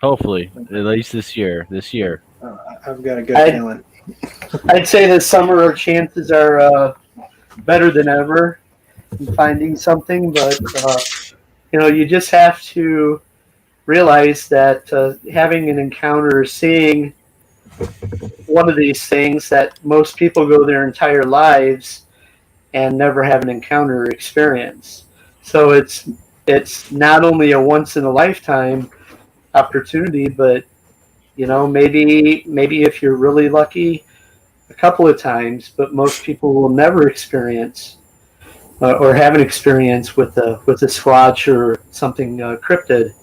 Hopefully, at least this year. I've got a good feeling. I'd say this summer our chances are better than ever in finding something, but you just have to realize that having an encounter, seeing one of these things that most people go their entire lives and never have an encounter experience. So it's not only a once in a lifetime opportunity, but maybe if you're really lucky, a couple of times. But most people will never experience or have an experience with a squatch or something cryptid.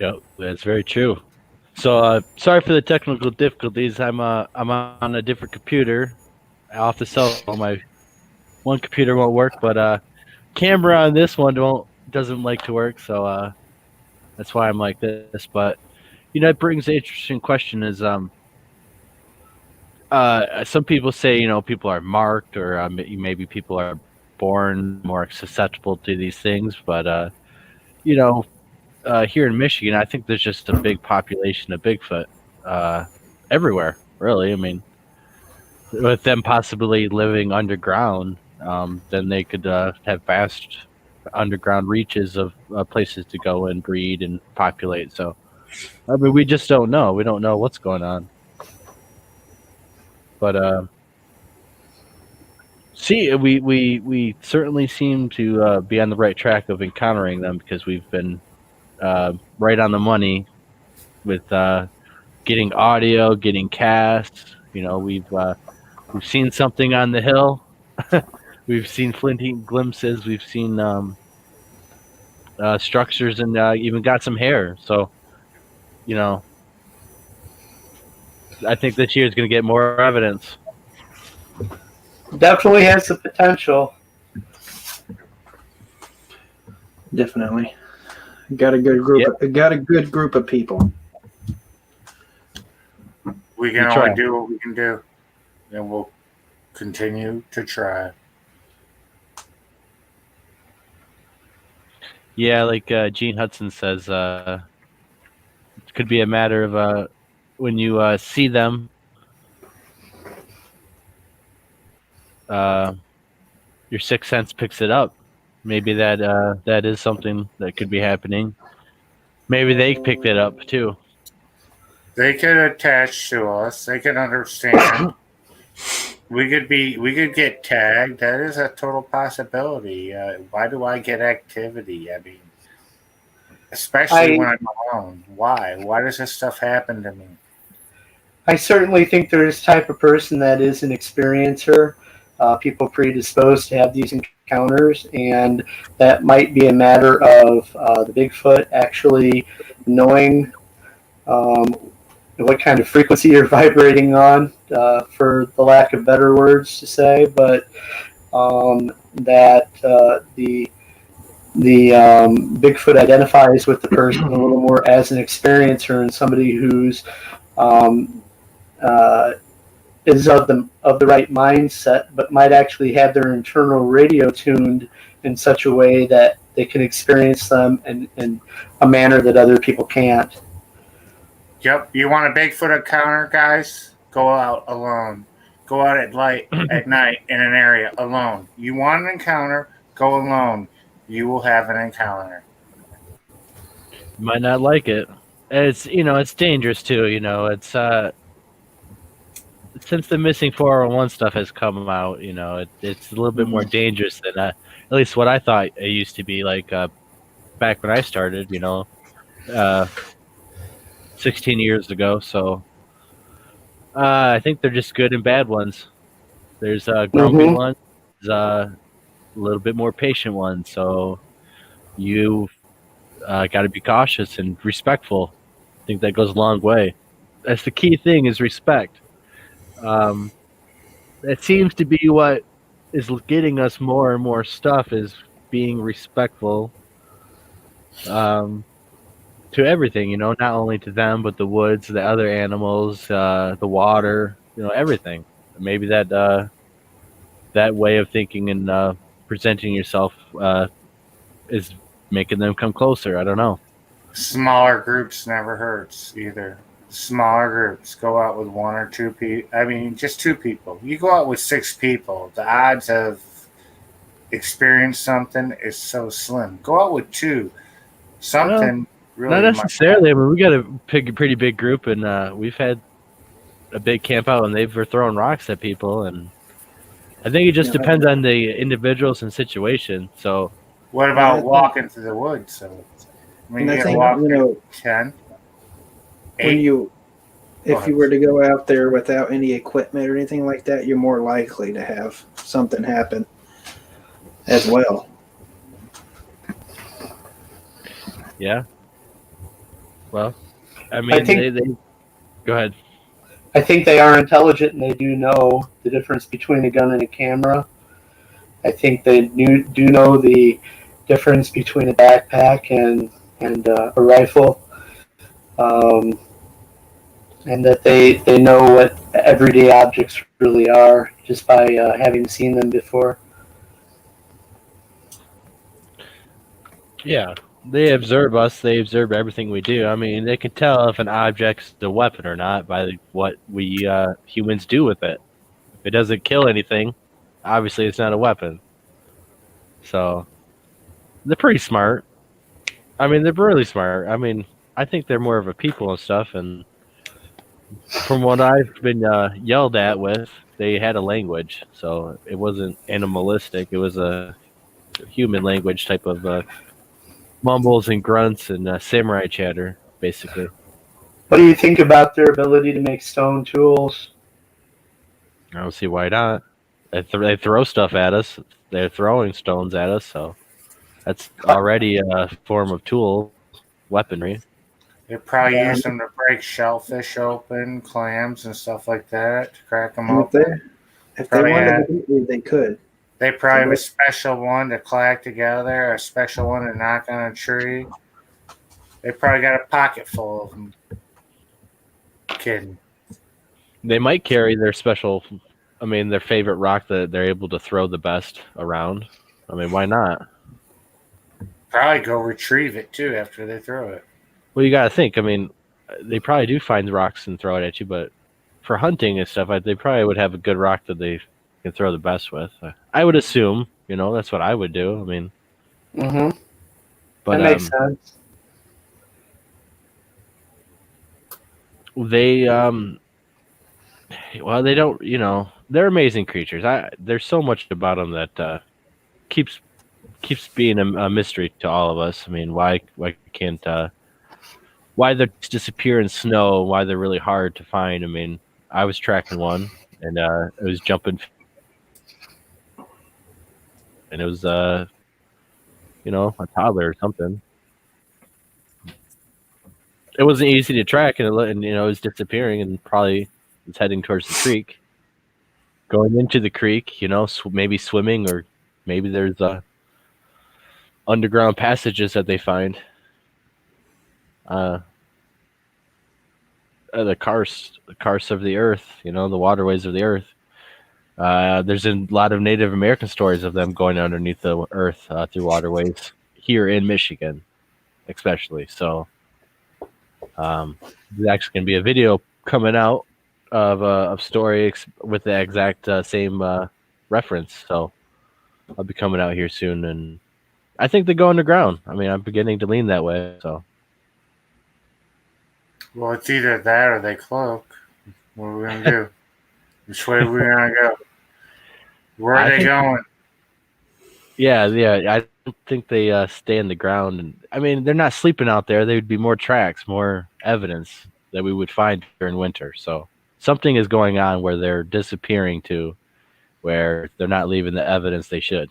Yep, that's very true. So sorry for the technical difficulties. I'm on a different computer. I'll have to sell my one computer won't work, but camera on this one doesn't like to work, so that's why I'm like this. But it brings an interesting question: is some people say people are marked, or maybe people are born more susceptible to these things, but here in Michigan, I think there's just a big population of Bigfoot everywhere. Really, I mean, with them possibly living underground, then they could have vast underground reaches of places to go and breed and populate. So, I mean, we just don't know. We don't know what's going on. But we certainly seem to be on the right track of encountering them, because we've been right on the money with getting audio, getting casts. We've seen something on the hill. We've seen flinty glimpses. We've seen structures, and even got some hair. So, I think this year is going to get more evidence. Definitely has the potential. Definitely. Got a good group. Yep. Got a good group of people. We can only do what we can do, and we'll continue to try. Yeah, like Gene Hudson says, it could be a matter of when you see them, your sixth sense picks it up. Maybe that is something that could be happening. Maybe they picked it up too. They could attach to us. They could understand. We could get tagged. That is a total possibility. Why do I get activity? I mean, especially when I'm alone. Why? Why does this stuff happen to me? I certainly think there is type of person that is an experiencer. people predisposed to have these encounters, and that might be a matter of the Bigfoot actually knowing what kind of frequency you're vibrating on, for the lack of better words to say, but that the Bigfoot identifies with the person a little more as an experiencer and somebody who's is of the right mindset, but might actually have their internal radio tuned in such a way that they can experience them in a manner that other people can't. Yep. You want a Bigfoot encounter, guys? Go out alone. Go out at night in an area alone. You want an encounter? Go alone. You will have an encounter. You might not like it. It's it's dangerous too. It's since the missing 401 stuff has come out, it's a little bit more dangerous than at least what I thought it used to be like back when I started. 16 years ago. So I think they're just good and bad ones. There's grumpy ones, a little bit more patient ones. So you got to be cautious and respectful. I think that goes a long way. That's the key thing is respect. It seems to be what is getting us more and more stuff is being respectful to everything, not only to them, but the woods, the other animals, the water, everything. Maybe that way of thinking and presenting yourself is making them come closer. I don't know. Smaller groups never hurts either. Smaller groups. Go out with one or two people. I mean, just two people. You go out with 6 people. The odds of experiencing something is so slim. Go out with 2. Something really. Not necessarily. I mean, we got a pretty big group, and we've had a big camp out, and they've were throwing rocks at people, and I think it just depends on the individuals and situation. So, what about walking through the woods? So, I mean, you think, walk 10. When if you were to go out there without any equipment or anything like that, you're more likely to have something happen as well. Yeah. Well, I mean, they go ahead. I think they are intelligent and they do know the difference between a gun and a camera. I think they do know the difference between a backpack and a rifle. And that they know what everyday objects really are just by having seen them before. Yeah, they observe us. They observe everything we do. I mean, they can tell if an object's a weapon or not by what we humans do with it. If it doesn't kill anything, obviously it's not a weapon. So they're pretty smart. I mean, they're really smart. I mean, I think they're more of a people and stuff, and from what I've been yelled at with, they had a language, so it wasn't animalistic. It was a human language type of mumbles and grunts and samurai chatter, basically. What do you think about their ability to make stone tools? I don't see why not. They throw stuff at us. They're throwing stones at us, so that's already a form of tool, weaponry. They probably use them to break shellfish open, clams, and stuff like that to crack them open. If they wanted to, they could. They probably have a special one to clack together, a special one to knock on a tree. They probably got a pocket full of them. Kidding. They might carry their their favorite rock that they're able to throw the best around. I mean, why not? Probably go retrieve it, too, after they throw it. Well, you got to think. I mean, they probably do find rocks and throw it at you, but for hunting and stuff, they probably would have a good rock that they can throw the best with. I would assume, that's what I would do. I mean, but that makes sense. They, they don't, they're amazing creatures. There's so much about them that keeps being a mystery to all of us. I mean, why can't why they disappear in snow, why they're really hard to find. I mean, I was tracking one, and it was jumping and it was a toddler or something. It wasn't easy to track, and it was disappearing, and probably was heading towards the creek, going into the creek. Maybe swimming, or maybe there's underground passages that they find. The karst of the earth, the waterways of the earth. There's a lot of Native American stories of them going underneath the earth through waterways here in Michigan, especially. So there's actually going to be a video coming out of story with the exact same reference. So I'll be coming out here soon, and I think they go underground. I mean, I'm beginning to lean that way. So. Well, it's either that or they cloak. What are we going to do? Which way are we going to go? Where are they going? Yeah. I don't think they stay in the ground. And I mean, they're not sleeping out there. There would be more tracks, more evidence that we would find during winter. So something is going on where they're disappearing to, where they're not leaving the evidence they should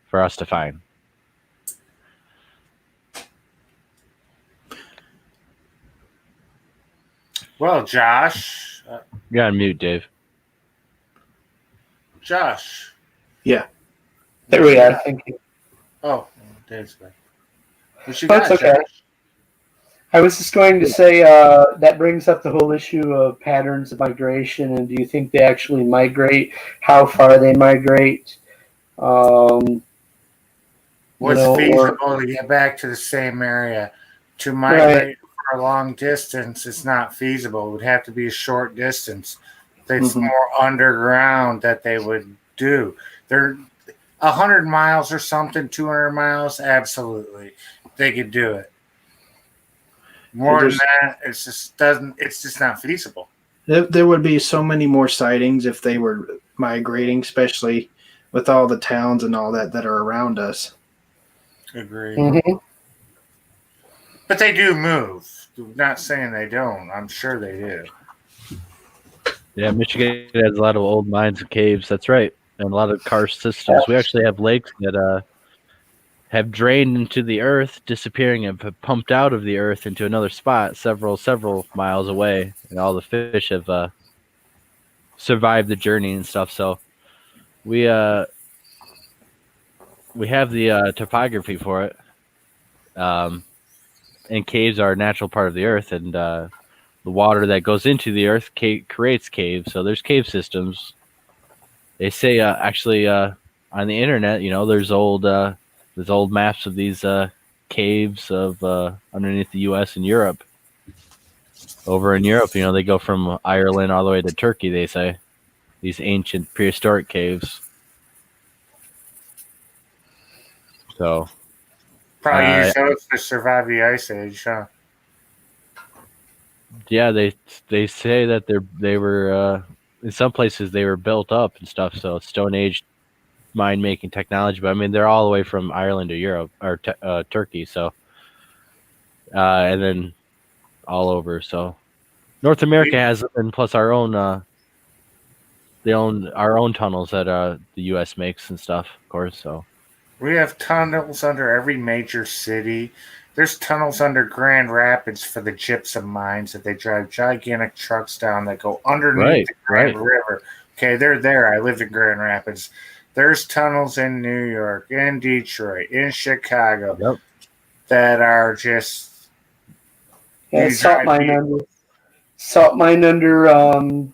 for us to find. Well, Josh. You're on mute, Dave. Josh. Yeah. There we are. Thank you. Oh, Dave's back. What you That's got, okay. Josh? I was just going to say that brings up the whole issue of patterns of migration, and do you think they actually migrate? How far they migrate? What's feasible to get back to the same area? To migrate for a long distance is not feasible. It would have to be a short distance. It's more underground that they would do. They're 100 miles or something, 200 miles, absolutely. They could do it. More than that, it's just not feasible. There would be so many more sightings if they were migrating, especially with all the towns and all that are around us. Agreed. Mm-hmm. But they do move. Not saying they don't. I'm sure they do. Yeah, Michigan has a lot of old mines and caves. That's right. And a lot of karst systems. We actually have lakes that have drained into the earth, disappearing, and have pumped out of the earth into another spot several miles away. And all the fish have survived the journey and stuff. So we have the topography for it. And caves are a natural part of the earth, and the water that goes into the earth creates caves. So there's cave systems. They say actually on the internet, there's old maps of these caves of underneath the U.S. and Europe. Over in Europe, they go from Ireland all the way to Turkey. They say these ancient prehistoric caves. So. Probably use those to survive the ice age, huh? Yeah, they say that they were in some places they were built up and stuff. So Stone Age mine making technology, but I mean they're all the way from Ireland to Europe or Turkey. So and then all over. So North America has them, and plus our own our own tunnels that the U.S. makes and stuff, of course. So. We have tunnels under every major city. There's tunnels under Grand Rapids for the gypsum mines that they drive gigantic trucks down that go underneath the Grand River. Okay, they're there. I live in Grand Rapids. There's tunnels in New York, in Detroit, in Chicago that are just salt mine under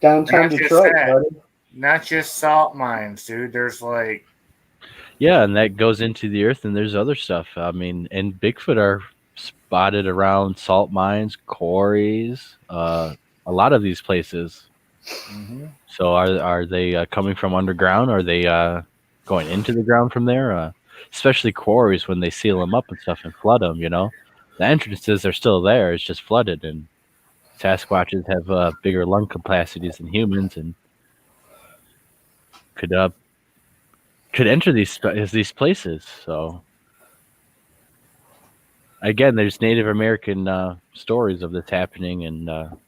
downtown Detroit. Not just salt mines, dude. There's like. Yeah, and that goes into the earth, and there's other stuff. I mean, and Bigfoot are spotted around salt mines, quarries, a lot of these places. Mm-hmm. So are they coming from underground? Are they going into the ground from there? Especially quarries when they seal them up and stuff and flood them, The entrances are still there. It's just flooded, and Sasquatches have bigger lung capacities than humans and could enter these places. So again, there's Native American stories of this happening, and we'll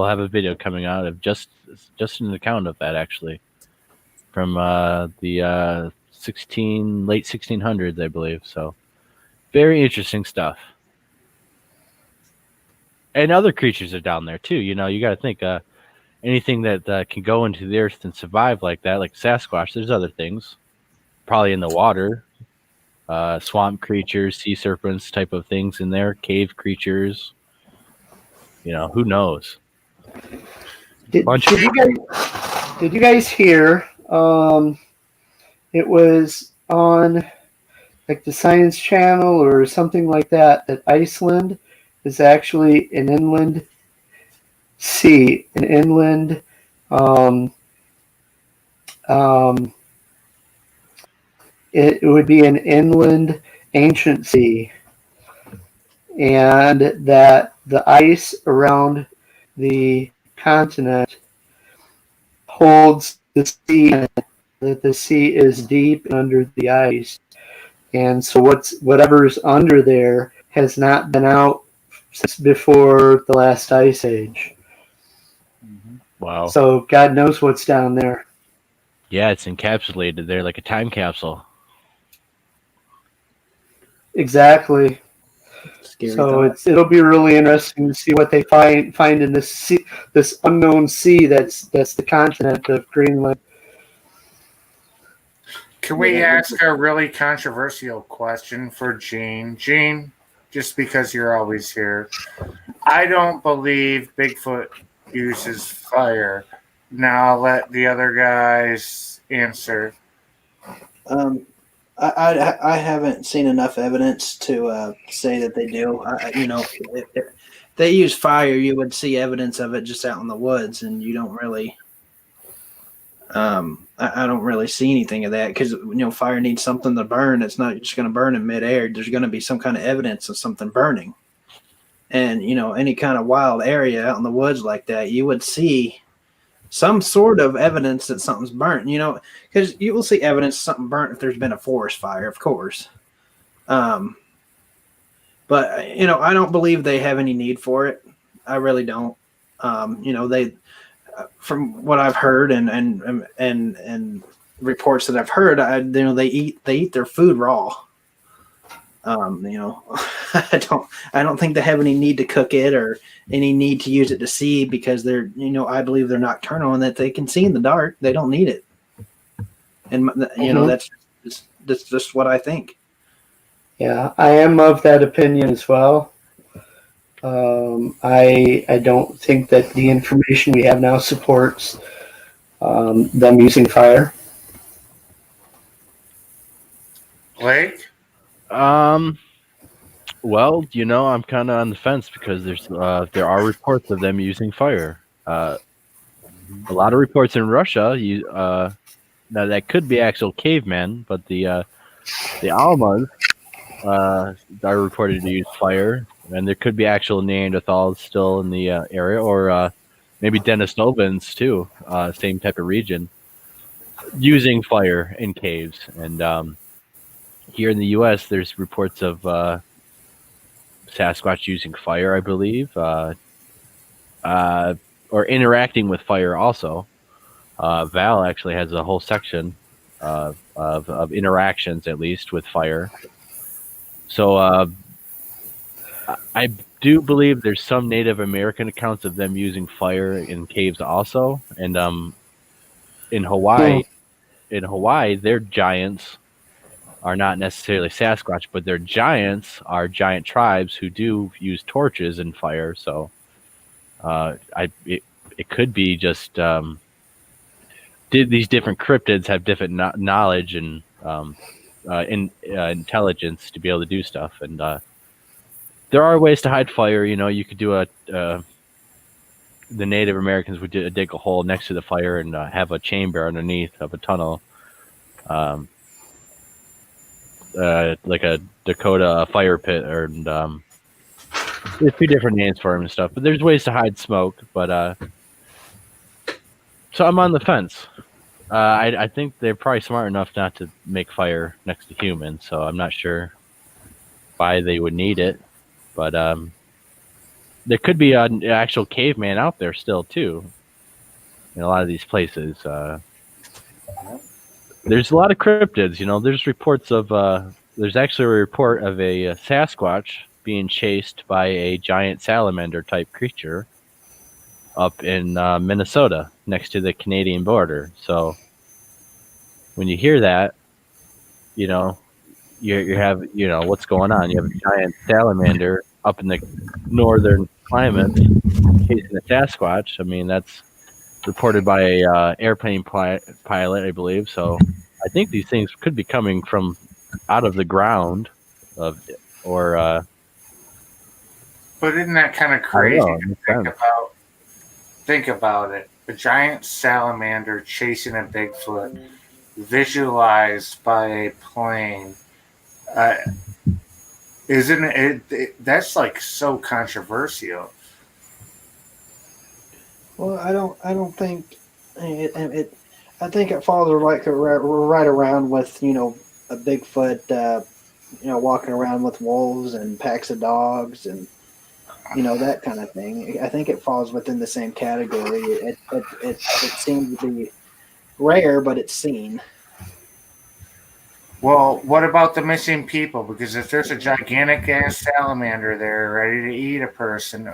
have a video coming out of just an account of that, actually, from the late 1600s, I believe. So very interesting stuff. And other creatures are down there too. You know, you got to think anything that can go into the earth and survive like that, like Sasquatch. There's other things probably in the water, swamp creatures, sea serpents, type of things in there, cave creatures. You know, who knows? Did you guys hear? It was on like the Science Channel or something like that. That Iceland is actually an inland sea, an inland. It would be an inland ancient sea, and that the ice around the continent holds the sea, that the sea is deep under the ice, and so whatever's under there has not been out since before the last ice age. Wow. So God knows what's down there. Yeah, it's encapsulated there like a time capsule. Exactly. Scary So thought. it'll be really interesting to see what they find in this sea, this unknown sea that's the continent of Greenland. Can we ask a really controversial question for Gene? Gene, just because you're always here, I don't believe Bigfoot uses fire. Now I'll let the other guys answer. I haven't seen enough evidence to say that they do. If they use fire, you would see evidence of it just out in the woods, and you don't really. I don't really see anything of that because fire needs something to burn. It's not just going to burn in midair. There's going to be some kind of evidence of something burning, and any kind of wild area out in the woods like that, you would see some sort of evidence that something's burnt, because you will see evidence of something burnt if there's been a forest fire, of course. But I don't believe they have any need for it. I really don't. They, from what I've heard and reports that I've heard, they eat their food raw. I don't think they have any need to cook it or any need to use it to see because they're, I believe they're nocturnal and that they can see in the dark. They don't need it. And, that's just what I think. Yeah, I am of that opinion as well. I don't think that the information we have now supports them using fire. Blake? Well, I'm kind of on the fence because there are reports of them using fire. A lot of reports in Russia. Now that could be actual cavemen, but the Almas are reported to use fire, and there could be actual Neanderthals still in the area, or maybe Denisovans too, same type of region, using fire in caves. And here in the U.S., there's reports of Sasquatch using fire, I believe, or interacting with fire also. Val actually has a whole section of interactions, at least, with fire. So I do believe there's some Native American accounts of them using fire in caves also. And in Hawaii, their giants are not necessarily Sasquatch, but their giants are giant tribes who do use torches and fire. So it could be just did these different cryptids have different knowledge and intelligence to be able to do stuff. And there are ways to hide fire. You could do the Native Americans would dig a hole next to the fire and have a chamber underneath of a tunnel. Like a Dakota fire pit, or there's two different names for them and stuff. But there's ways to hide smoke. But so I'm on the fence. I think they're probably smart enough not to make fire next to humans, so I'm not sure why they would need it. But there could be an actual caveman out there still too in a lot of these places. There's a lot of cryptids. There's reports of there's actually a report of a Sasquatch being chased by a giant salamander type creature up in Minnesota next to the Canadian border. So when you hear that, you know, you have, what's going on. You have a giant salamander up in the northern climate chasing a Sasquatch. I mean, that's reported by a airplane pilot, I believe. So I think these things could be coming from out of the ground, or But isn't that kind of I don't crazy know. It to makes sense. think about it? A giant salamander chasing a Bigfoot, visualized by a plane. Uh, isn't that's like so controversial. Well, I don't think I think it falls right around with a Bigfoot, walking around with wolves and packs of dogs and that kind of thing. I think it falls within the same category. It seems to be rare, but it's seen. Well, what about the missing people? Because if there's a gigantic ass salamander there ready to eat a person,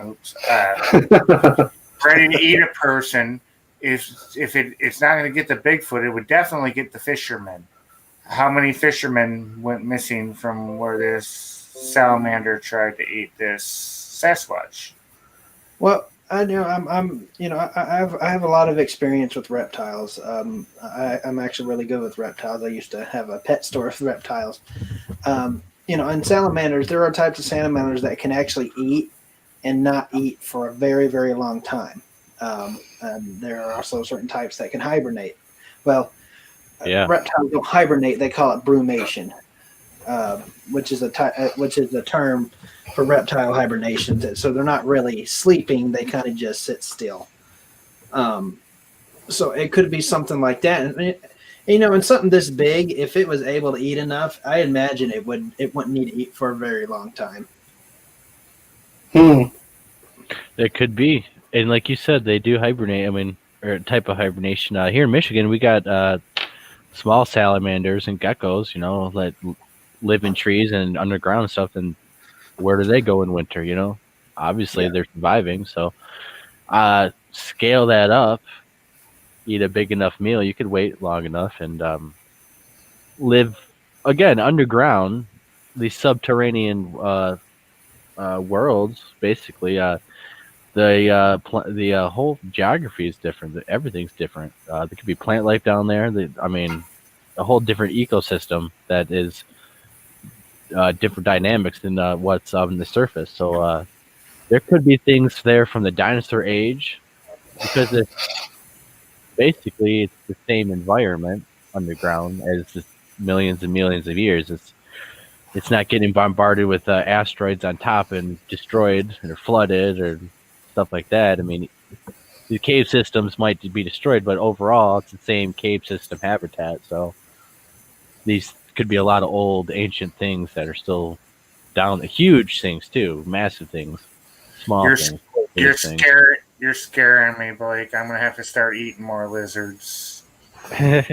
ready to eat a person, if it's not going to get the Bigfoot, it would definitely get the fishermen. How many fishermen went missing from where this salamander tried to eat this Sasquatch? Well, I know I have a lot of experience with reptiles. I'm actually really good with reptiles. I used to have a pet store with reptiles. And salamanders, there are types of salamanders that can actually eat and not eat for a very, very long time. And there are also certain types that can hibernate. Well, Yeah. reptiles don't hibernate; they call it brumation, which is a term for reptile hibernation. So they're not really sleeping; they kind of just sit still. So it could be something like that. And something this big, if it was able to eat enough, I imagine it wouldn't need to eat for a very long time. It could be. And like you said, they do hibernate. I mean, or a type of hibernation. Here in Michigan, we got small salamanders and geckos, that live in trees and underground and stuff. And where do they go in winter? Obviously they're surviving. So scale that up, eat a big enough meal. You could wait long enough and live again underground. These subterranean worlds, basically. The whole geography is different. Everything's different. There could be plant life down there. A whole different ecosystem that is different dynamics than what's on the surface. So there could be things there from the dinosaur age, because it's basically the same environment underground as just millions and millions of years. It's not getting bombarded with asteroids on top and destroyed or flooded or stuff like that. I mean, the cave systems might be destroyed, but overall, it's the same cave system habitat. So these could be a lot of old, ancient things that are still down. Huge things too, massive things, small things. You're scaring me, Blake. I'm gonna have to start eating more lizards. Well,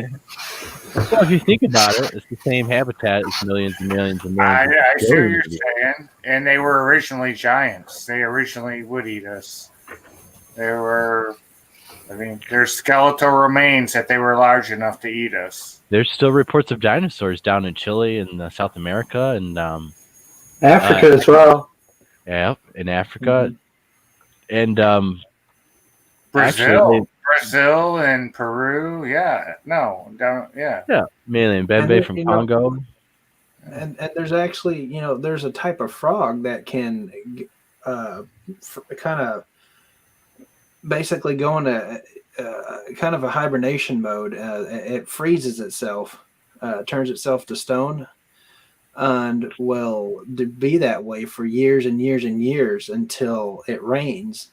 if you think about it, it's the same habitat as millions and millions and millions. I see what you're saying. And they were originally giants. They originally would eat us. There's skeletal remains that they were large enough to eat us. There's still reports of dinosaurs down in Chile and South America and Africa as well. Yeah, in Africa. And Brazil and Peru, mainly in Bembe from Congo. And there's actually, there's a type of frog that can kind of basically go into kind of a hibernation mode. It freezes itself, turns itself to stone, and will be that way for years and years and years until it rains.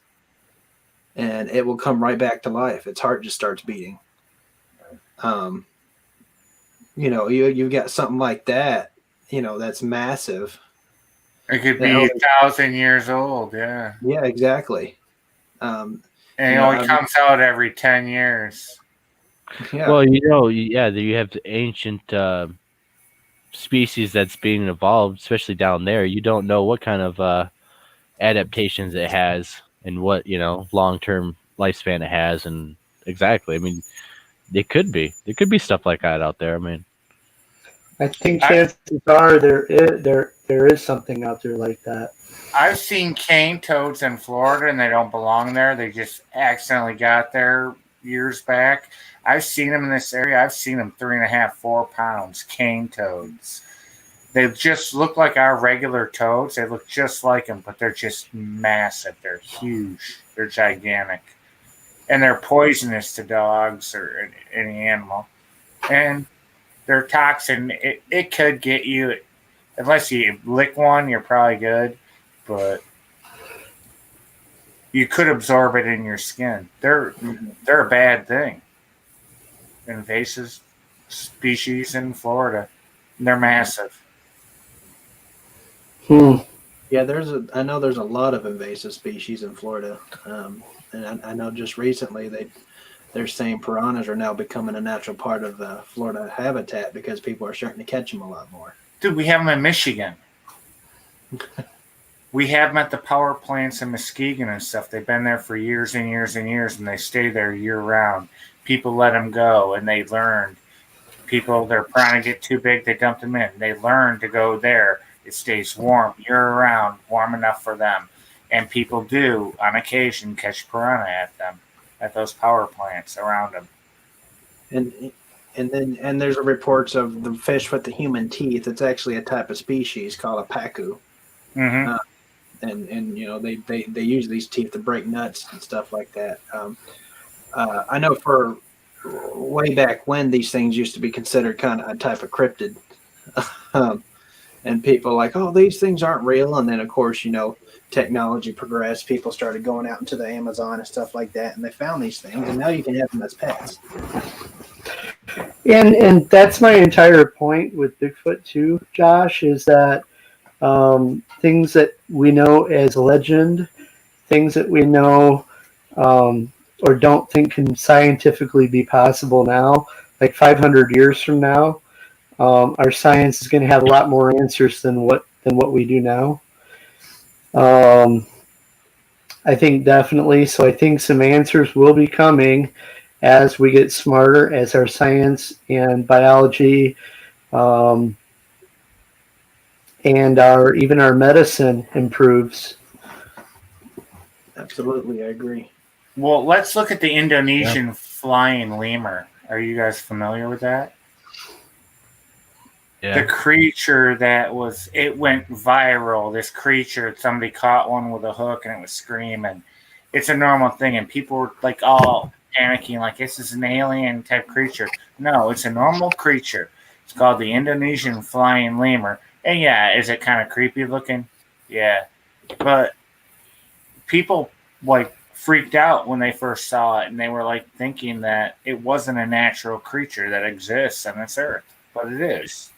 And it will come right back to life. Its heart just starts beating. You've got something like that, that's massive. It could be 1,000 years old, yeah. Yeah, exactly. And it only comes out every 10 years. Yeah. Well, you have the ancient species that's being evolved, especially down there. You don't know what kind of adaptations it has and what long-term lifespan it has, and exactly. I mean, there could be stuff like that out there. I mean, I think I, chances are there is something out there like that. I've seen cane toads in Florida, and they don't belong there. They just accidentally got there years back. I've seen them in this area. I've seen them 3.5, 4 pounds, cane toads. They just look like our regular toads. They look just like them, but they're just massive. They're huge. They're gigantic. And they're poisonous to dogs or any animal. And they're toxin. It could get you, unless you lick one, you're probably good. But you could absorb it in your skin. They're a bad thing. Invasive species in Florida. They're massive. Yeah, I know there's a lot of invasive species in Florida, and I know just recently they're saying piranhas are now becoming a natural part of the Florida habitat because people are starting to catch them a lot more. Dude, we have them in Michigan. We have them at the power plants in Muskegon and stuff. They've been there for years and years and years, and they stay there year round. People let them go, and they learned. Their piranha get too big, they dump them in. They learn to go there. It stays warm year round, warm enough for them. And people do, on occasion, catch piranha at those power plants around them. And there's reports of the fish with the human teeth. It's actually a type of species called a pacu. Mm-hmm. And they use these teeth to break nuts and stuff like that. I know for way back when these things used to be considered kind of a type of cryptid. And people like, oh, these things aren't real. And then, of course, technology progressed. People started going out into the Amazon and stuff like that, and they found these things, and now you can have them as pets. And that's my entire point with Bigfoot too, Josh, is that things that we know as legend, things that we know or don't think can scientifically be possible now, like 500 years from now, our science is going to have a lot more answers than what we do now. I think definitely. So I think some answers will be coming as we get smarter, as our science and biology and even our medicine improves. Absolutely, I agree. Well, let's look at the Indonesian flying lemur. Are you guys familiar with that? yeah. The creature it went viral. This creature, somebody caught one with a hook and it was screaming. It's a normal thing, and people were like all panicking, like this is an alien type creature. No, it's a normal creature. It's called the Indonesian flying lemur. And yeah, is it kind of creepy looking? Yeah. But people freaked out when they first saw it, and they were thinking that it wasn't a natural creature that exists on this earth, but it is.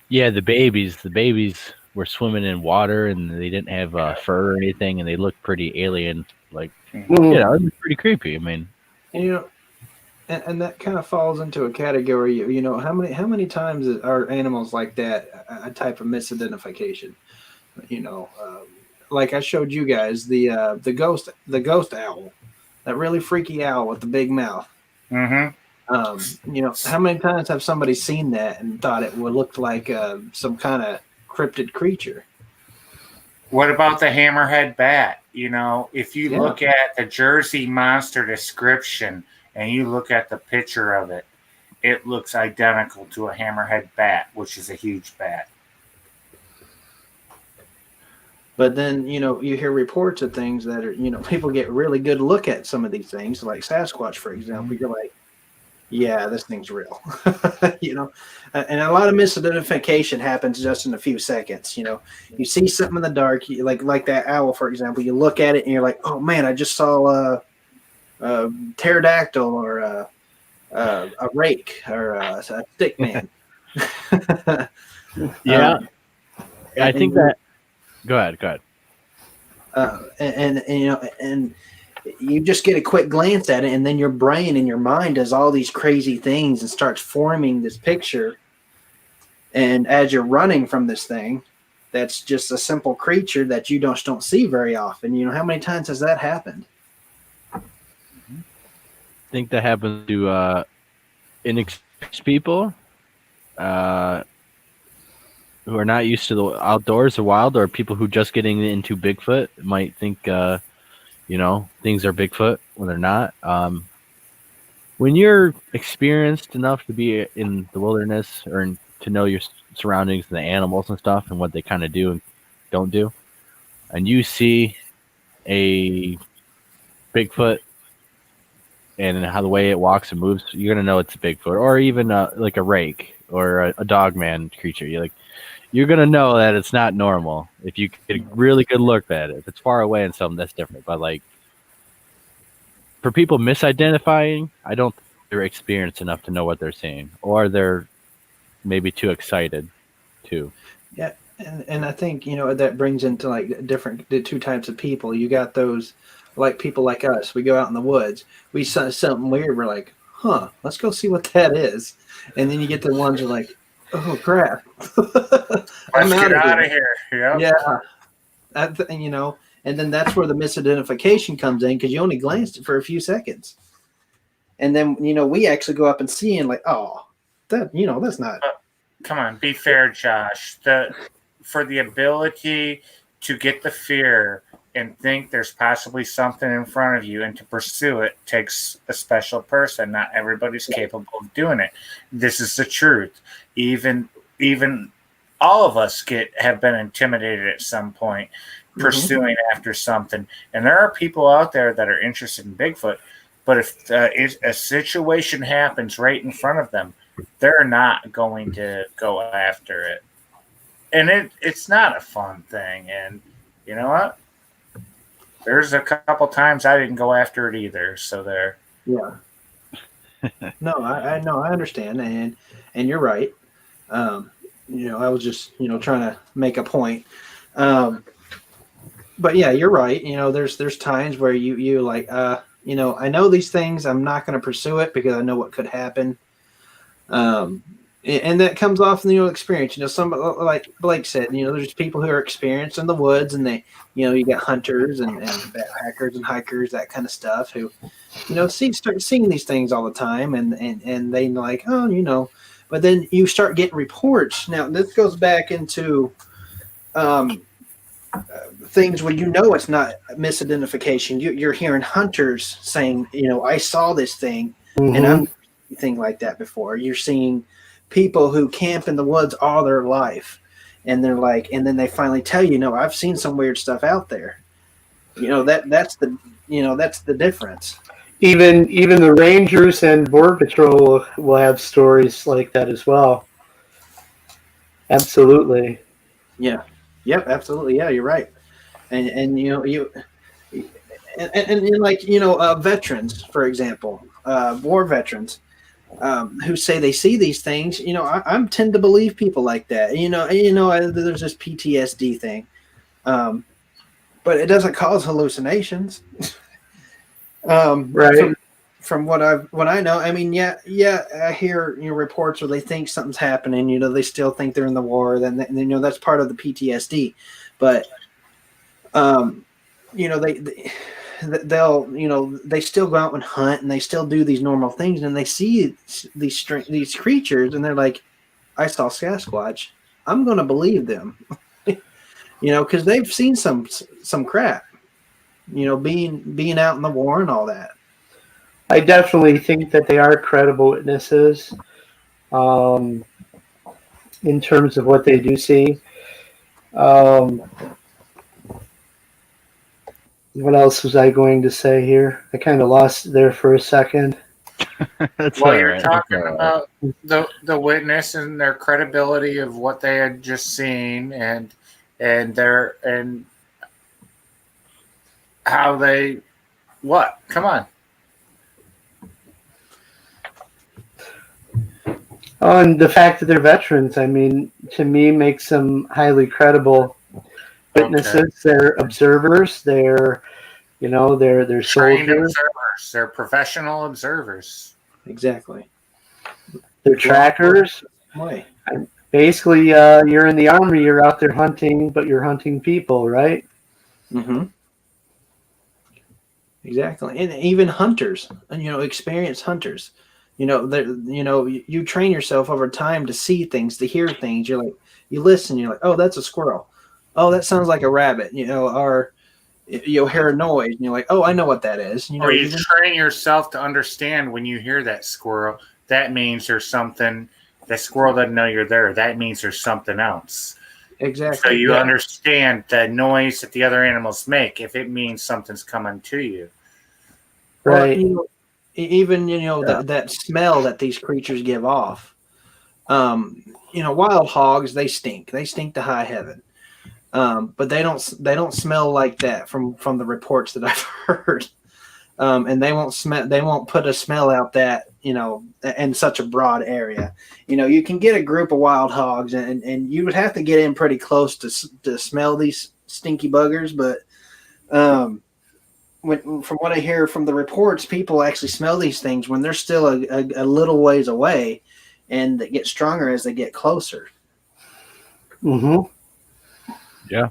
Yeah, the babies were swimming in water, and they didn't have fur or anything, and they looked pretty alien. It was pretty creepy. I mean, and that kind of falls into a category. How many times are animals like that a type of misidentification? Like I showed you guys the ghost owl, that really freaky owl with the big mouth. Mm-hmm. How many times have somebody seen that and thought it would look like some kind of cryptid creature? What about the hammerhead bat? If you look at the Jersey monster description and you look at the picture of it, it looks identical to a hammerhead bat, which is a huge bat. But then, you hear reports of things that are, people get really good look at some of these things, like Sasquatch, for example. You're like, yeah, this thing's real, and a lot of misidentification happens just in a few seconds. You see something in the dark, like that owl, for example, you look at it and you're like, oh man, I just saw a pterodactyl or a rake or a stick man. yeah. I think that. Go ahead. And you just get a quick glance at it, and then your brain and your mind does all these crazy things and starts forming this picture. And as you're running from this thing, that's just a simple creature that you don't see very often. You know, how many times has that happened? I think that happens to inexperienced people who are not used to the outdoors or wild, or people who just getting into Bigfoot might think, things are Bigfoot when they're not. When you're experienced enough to be in the wilderness or to know your surroundings and the animals and stuff and what they kind of do and don't do, and you see a Bigfoot and how the way it walks and moves, you're gonna know it's a Bigfoot, or even like a rake or a dogman creature. You're gonna know that it's not normal if you get a really good look at it. If it's far away and something, that's different. But like for people misidentifying, I don't think they're experienced enough to know what they're seeing, or they're maybe too excited too. Yeah, and I think that brings into like the two types of people. You got those like people like us. We go out in the woods, we saw something weird. We're like, huh, let's go see what that is. And then you get the ones who are like, oh crap, Let's get out of here. Yep. Yeah, and then that's where the misidentification comes in, because you only glanced it for a few seconds, and then we actually go up and see and like, oh, that's not. Come on, be fair, Josh. For the ability to get the fear and think there's possibly something in front of you and to pursue it takes a special person. Not everybody's capable of doing it. This is the truth. Even all of us have been intimidated at some point pursuing after something. And there are people out there that are interested in Bigfoot, but if a situation happens right in front of them, they're not going to go after it. And it's not a fun thing. And you know what? There's a couple times I didn't go after it either. So there. Yeah. No, I know. I understand. And you're right. I was just, trying to make a point. But yeah, you're right. There's times where you like, I know these things. I'm not going to pursue it because I know what could happen. And that comes off in the experience. Some, like Blake said, there's people who are experienced in the woods, and they, you got hunters and backpackers and hikers, that kind of stuff, who, start seeing these things all the time, and they like, oh, but then you start getting reports. Now this goes back into things where it's not misidentification. You're hearing hunters saying, I saw this thing, and I'm thing like that before. You're seeing people who camp in the woods all their life, and they're like, and then they finally tell you, I've seen some weird stuff out there. That's the difference. Even the rangers and border patrol will have stories like that as well. Absolutely. Yeah. Yep. Absolutely. Yeah, you're right. And veterans, for example, war veterans, who say they see these things. I tend to believe people like that. There's this PTSD thing, but it doesn't cause hallucinations. Right. From what I know, I mean, yeah, I hear reports where they think something's happening. They still think they're in the war. Then that's part of the PTSD, but they still go out and hunt, and they still do these normal things, and they see these creatures, and they're like, I saw Sasquatch. I'm going to believe them, because they've seen some crap, being out in the war and all that. I definitely think that they are credible witnesses in terms of what they do see. What else was I going to say here? I kind of lost there for a second. Well, you're talking about the witness and their credibility of what they had just seen, and how they what? Come on. Oh, and the fact that they're veterans, I mean, to me, makes them highly credible witnesses. Okay. They're observers. They're You know, they're Trained soldiers, observers. They're professional observers. Exactly. they're trackers. Way. Basically, you're in the army, you're out there hunting, but you're hunting people, right? Mm-hmm. Exactly, and even hunters, and experienced hunters. You train yourself over time to see things, to hear things. You're like, you listen. You're like, oh, that's a squirrel. Oh, that sounds like a rabbit. Or you'll hear a noise, and you're like, oh, I know what that is. Or you train yourself to understand when you hear that squirrel, that means there's something. That squirrel doesn't know you're there. That means there's something else. Exactly. So you understand the noise that the other animals make if it means something's coming to you. Right. Or, even that smell that these creatures give off. Wild hogs, they stink. They stink to high heaven. But they don't smell like that from the reports that I've heard. And they won't put a smell out that in such a broad area. You can get a group of wild hogs, and you would have to get in pretty close to smell these stinky buggers. But from what I hear from the reports, people actually smell these things when they're still a little ways away, and they get stronger as they get closer. Mm-hmm. Yeah.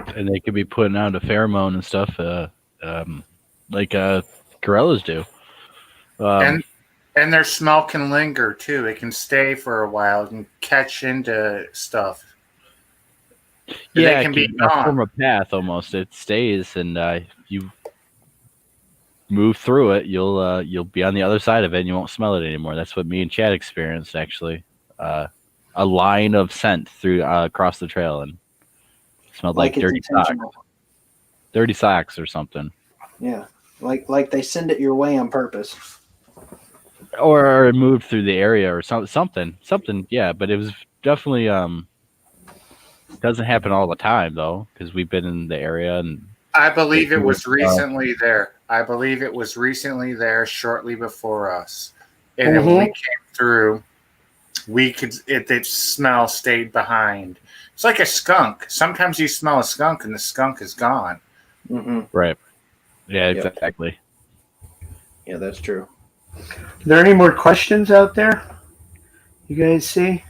And they could be putting out a pheromone and stuff, like gorillas do. And their smell can linger too. It can stay for a while and catch into stuff. Yeah, it can be form a path almost. It stays, and you move through it. You'll be on the other side of it, and you won't smell it anymore. That's what me and Chad experienced actually. A line of scent through across the trail, and it smelled like dirty socks. Dirty socks or something. Yeah, like they send it your way on purpose. Or it moved through the area or something. Yeah, but it was definitely doesn't happen all the time though, because we've been in the area, and I believe it was recently there. I believe it was recently there shortly before us, and then when we came through, we could the smell stayed behind. It's like a skunk. Sometimes you smell a skunk and the skunk is gone. Mm-hmm. Right. Yeah, exactly. Yeah, that's true. Are there any more questions out there? You guys see?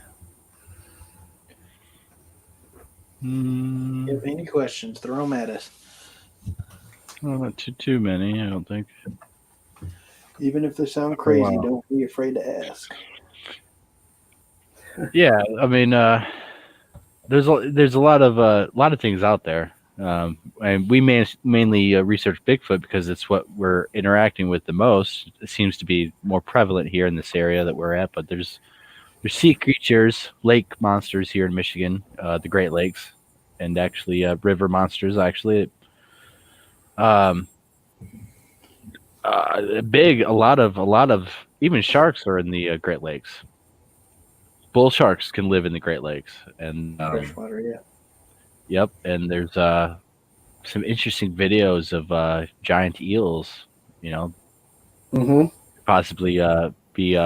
If you have any questions, throw them at us. Well, not too many, I don't think. Even if they sound crazy, don't be afraid to ask. Yeah, I mean, there's a lot of things out there, and we mainly research Bigfoot because it's what we're interacting with the most. It seems to be more prevalent here in this area that we're at, but there's sea creatures, lake monsters here in Michigan, the Great Lakes, and actually river monsters. Actually, a lot of even sharks are in the Great Lakes. Bull sharks can live in the Great Lakes, and Freshwater, yeah. Yep, and there's some interesting videos of giant eels. Possibly be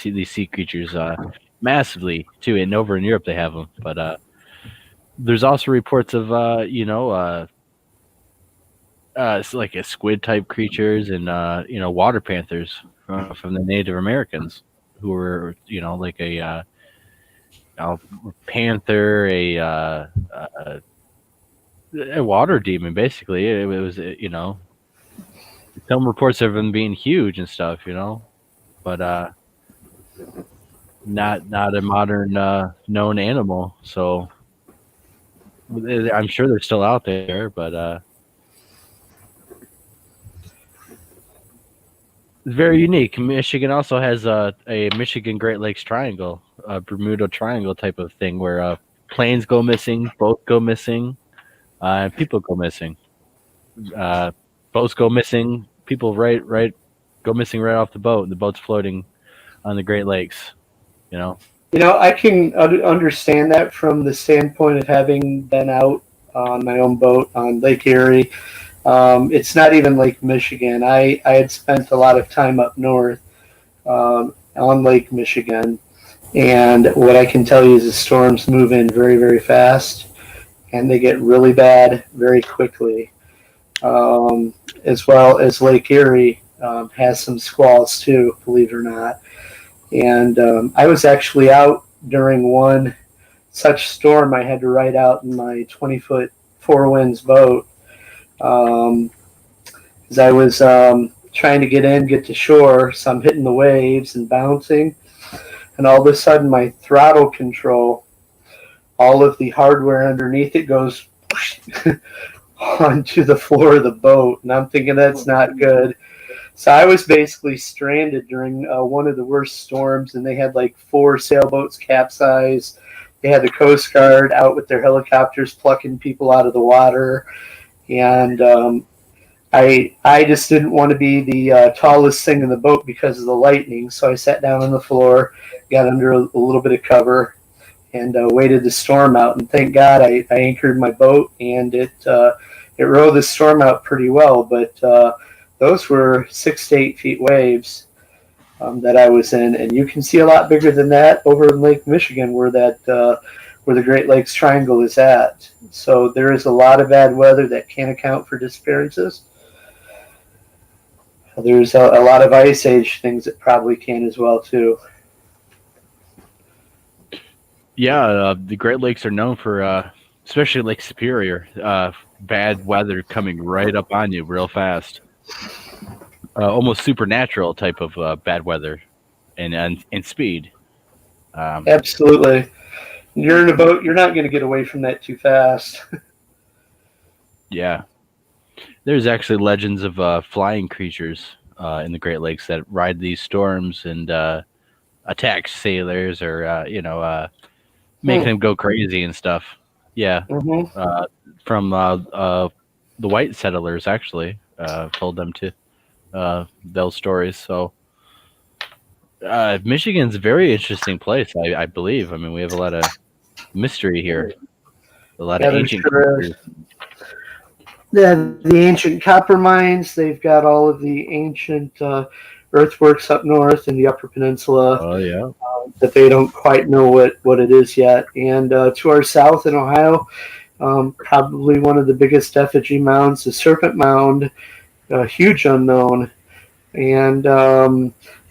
these sea creatures massively too. And over in Europe they have them, but there's also reports of it's like a squid type creatures and water panthers from the Native Americans who were like a panther, a water demon, basically. It was some reports of them being huge and stuff, but not a modern known animal. So I'm sure they're still out there, but it's very unique. Michigan also has a Michigan Great Lakes Triangle, a Bermuda Triangle type of thing, where planes go missing, boats go missing, and people go missing. Boats go missing, people go missing right off the boat, and the boat's floating on the Great Lakes. I can understand that from the standpoint of having been out on my own boat on Lake Erie. It's not even Lake Michigan. I had spent a lot of time up north on Lake Michigan, and what I can tell you is the storms move in very, very fast, and they get really bad very quickly. as well as Lake Erie has some squalls too, believe it or not. And I was actually out during one such storm. I had to ride out in my 20-foot four winds boat as I was trying to get to shore. So I'm hitting the waves and bouncing, and all of a sudden my throttle control, all of the hardware underneath it goes onto the floor of the boat, and I'm thinking that's not good. So I was basically stranded during one of the worst storms, and they had like 4 sailboats capsize. They had the Coast Guard out with their helicopters plucking people out of the water, and I just didn't want to be the tallest thing in the boat because of the lightning. So I sat down on the floor, got under a little bit of cover, and waited the storm out. And thank God I anchored my boat, and it rode the storm out pretty well. But those were 6 to 8 feet waves that I was in, and you can see a lot bigger than that over in Lake Michigan, where the Great Lakes Triangle is at. So there is a lot of bad weather that can account for disappearances. There's a lot of ice age things that probably can as well too. Yeah, the Great Lakes are known for, especially Lake Superior, bad weather coming right up on you real fast. Almost supernatural type of bad weather and speed. Absolutely. You're in a boat, you're not going to get away from that too fast. Yeah. There's actually legends of flying creatures in the Great Lakes that ride these storms and attack sailors or, make them go crazy and stuff. Yeah. Mm-hmm. From the white settlers, actually, told them to those stories. So Michigan's a very interesting place, I believe. I mean, we have a lot of mystery here, a lot of ancient cultures. The ancient copper mines. They've got all of the ancient earthworks up north in the Upper Peninsula. Oh yeah, that they don't quite know what it is yet. And to our south in Ohio, probably one of the biggest effigy mounds, the Serpent Mound, a huge unknown. And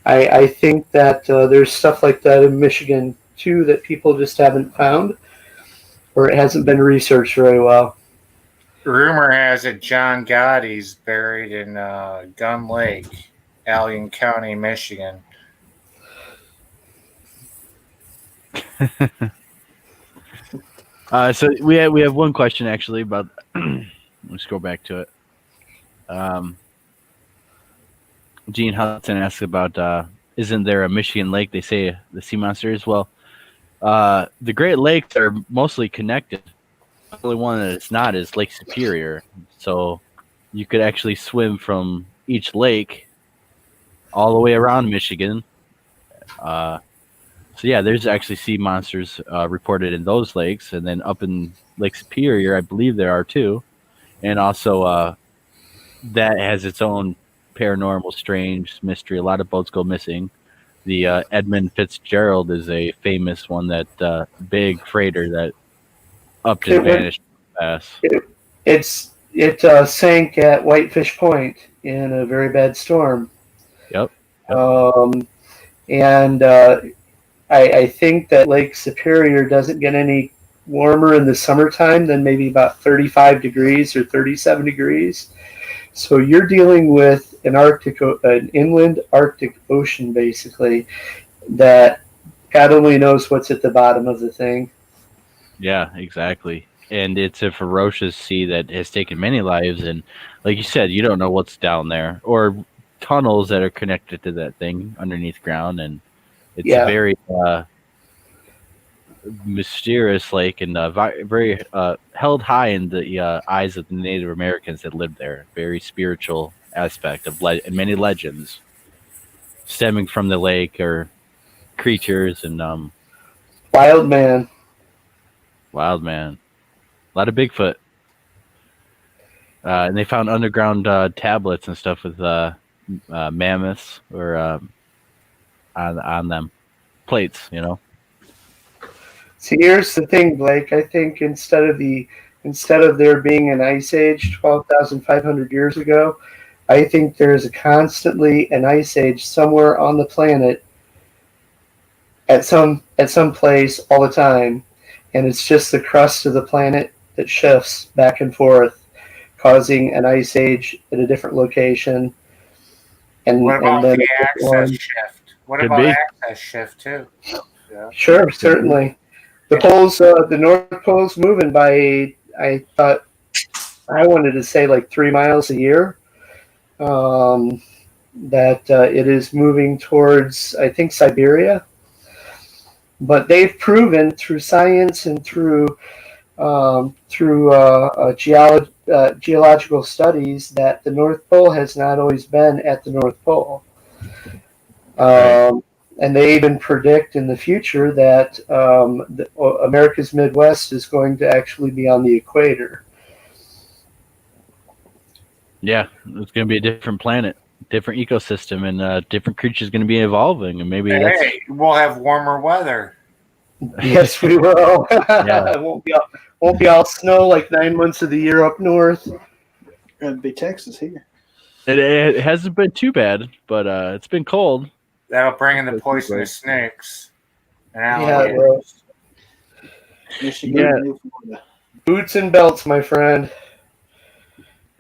I think that there's stuff like that in Michigan too that people just haven't found, or it hasn't been researched very well. Rumor has it John Gotti's buried in Gun Lake, Allen County, Michigan. So we have one question actually about. Let's go back to it. Gene Hudson asks about isn't there a Michigan lake? They say the sea monsters. Well, the Great Lakes are mostly connected. The only one that it's not is Lake Superior. So you could actually swim from each lake all the way around Michigan. So yeah, there's actually sea monsters reported in those lakes, and then up in Lake Superior, I believe there are too, and also that has its own paranormal, strange mystery. A lot of boats go missing. The Edmund Fitzgerald is a famous one, that big freighter that up and vanished fast. It sank at Whitefish Point in a very bad storm. Yep. And I think that Lake Superior doesn't get any warmer in the summertime than maybe about 35 degrees or 37 degrees. So you're dealing with an inland Arctic Ocean, basically, that God only knows what's at the bottom of the thing. Yeah, exactly. And it's a ferocious sea that has taken many lives. And like you said, you don't know what's down there, or tunnels that are connected to that thing underneath ground. And it's a very mysterious lake, and very held high in the eyes of the Native Americans that lived there. Very spiritual aspect of and many legends stemming from the lake, or creatures and Wild man. A lot of Bigfoot. And they found underground tablets and stuff with mammoths or on them, plates. See, here's the thing, Blake. I think instead of the instead of there being an ice age 12,500 years ago, I think there is constantly an ice age somewhere on the planet at some place all the time, and it's just the crust of the planet that shifts back and forth, causing an ice age at a different location. And What about then the axis shift? What Could about be. axis shift too? Yeah. sure, certainly. The poles, the North Pole's moving by, I thought, I wanted to say like 3 miles a year. That it is moving towards, I think, Siberia. But they've proven through science and through geological studies that the North Pole has not always been at the North Pole. And they even predict in the future that America's Midwest is going to actually be on the equator. Yeah, it's going to be a different planet, different ecosystem, and different creatures going to be evolving, and maybe that's Hey, we'll have warmer weather. Yes, we will. Yeah. It won't be all snow like 9 months of the year up north. It'd be Texas here. it hasn't been too bad, but it's been cold. That'll bring in the poisonous snakes and Yeah, it alligators. Michigan, Yeah. New Florida. Boots and belts, my friend.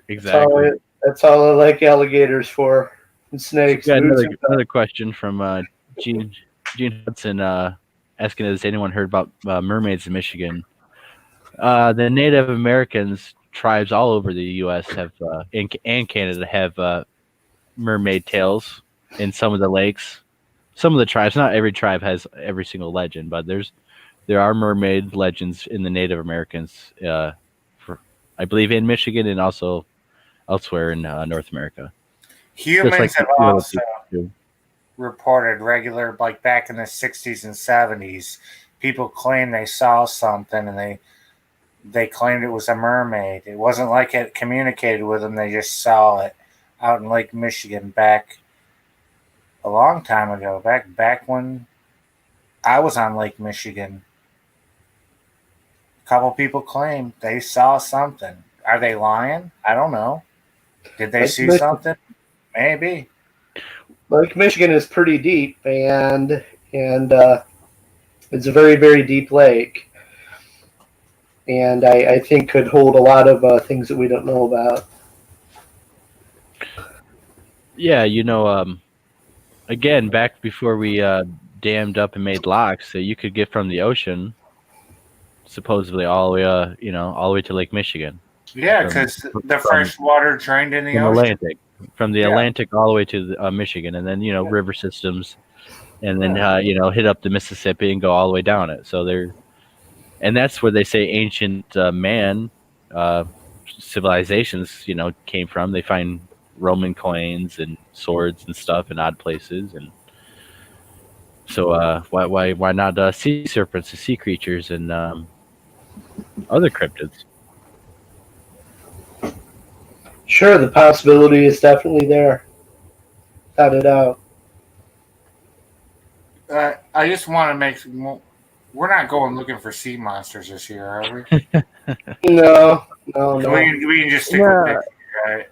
Exactly. That's all I like alligators for. And snakes. Got Boots and belts. another question from Gene Hudson asking, has anyone heard about mermaids in Michigan? The Native Americans tribes all over the U.S. have and Canada have mermaid tales in some of the lakes. Some of the tribes, not every tribe has every single legend, but there are mermaid legends in the Native Americans, I believe, in Michigan and also elsewhere in North America. Humans Just have like also reported regular, like back in the 60s and 70s, people claimed they saw something and they claimed it was a mermaid. It wasn't like it communicated with them, they just saw it out in Lake Michigan back a long time ago, back when I was on Lake Michigan. A couple people claimed they saw something. Are they lying? I don't know. Did they see something? Maybe. Lake Michigan is pretty deep, and it's a very, very deep lake. And I think could hold a lot of things that we don't know about. Yeah, again, back before we dammed up and made locks, so you could get from the ocean, supposedly all the way, all the way to Lake Michigan. Yeah, because the fresh water drained in the From ocean. Atlantic, from the Atlantic all the way to Michigan, and then river systems, and then hit up the Mississippi and go all the way down it. So and that's where they say ancient man civilizations, came from. They find Roman coins and swords and stuff in odd places, and so why not sea serpents, sea creatures, and other cryptids? Sure, the possibility is definitely there. Without a doubt. I just want to make. We're not going looking for sea monsters this year, are we? No. We can just stick with Mickey, right?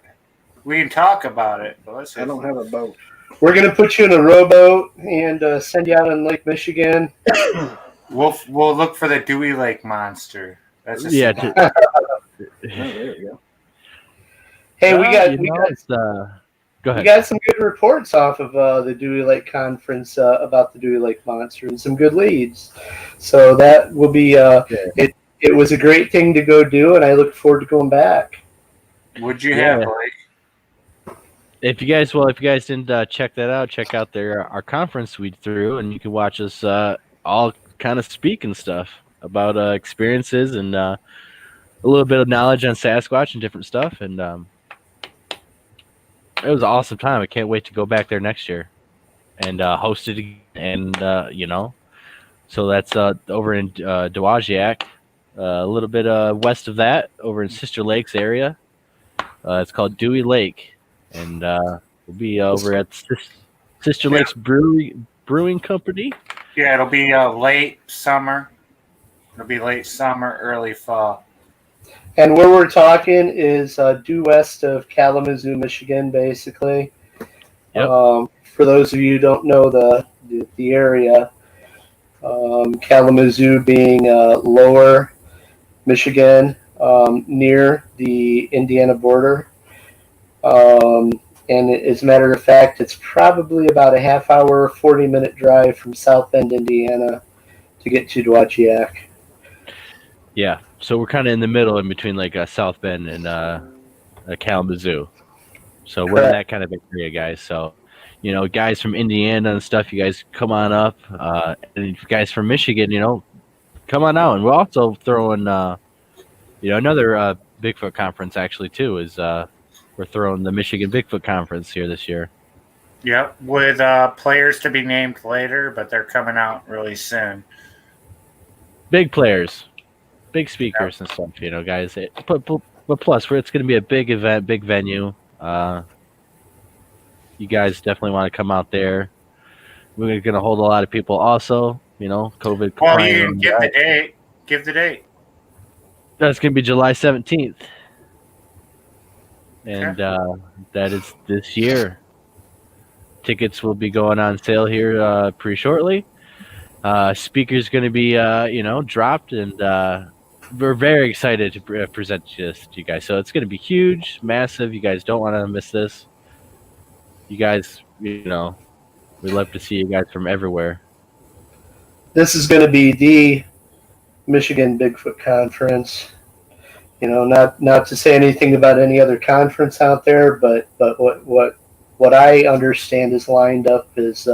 We can talk about it, but let's. I don't have a boat. We're going to put you in a rowboat and send you out on Lake Michigan. We'll look for the Dewey Lake monster. That's a Yeah. sea Oh, there you go. Hey, we Go ahead. got some good reports off of the Dewey Lake Conference about the Dewey Lake Monster and some good leads. So that will be it was a great thing to go do, and I look forward to going back. Would you have, Blake? If you guys didn't check that out, check out our conference we threw, and you can watch us all kind of speak and stuff about experiences and a little bit of knowledge on Sasquatch and different stuff, and it was an awesome time. I can't wait to go back there next year and host it again. And so that's over in Dowagiac, a little bit west of that, over in Sister Lakes area. It's called Dewey Lake, and we'll be over at Sister Lakes Brewing Company. Yeah, it'll be late summer. It'll be late summer, early fall. And where we're talking is due west of Kalamazoo, Michigan, basically. Yep. For those of you who don't know the area, Kalamazoo being lower Michigan, near the Indiana border. And as a matter of fact, it's probably about a half-hour, 40-minute drive from South Bend, Indiana, to get to Dowagiac. Yeah, so we're kind of in the middle, in between like South Bend and Kalamazoo. So we're in that kind of area, guys. So, guys from Indiana and stuff, you guys come on up. And if you guys from Michigan, come on out. And we're also throwing, another Bigfoot conference actually too. Is we're throwing the Michigan Bigfoot Conference here this year. Yep, with players to be named later, but they're coming out really soon. Big players, big speakers and stuff, guys. But plus, it's going to be a big event, big venue. You guys definitely want to come out there. We're going to hold a lot of people also, COVID. Well, you can give the date. Give the date. That's going to be July 17th. And that is this year. Tickets will be going on sale here pretty shortly. Speaker's going to be, dropped, and we're very excited to present this to you guys. So it's going to be huge, massive. You guys don't want to miss this. You guys, we love to see you guys from everywhere. This is going to be the Michigan Bigfoot Conference. Not to say anything about any other conference out there, but what I understand is lined up is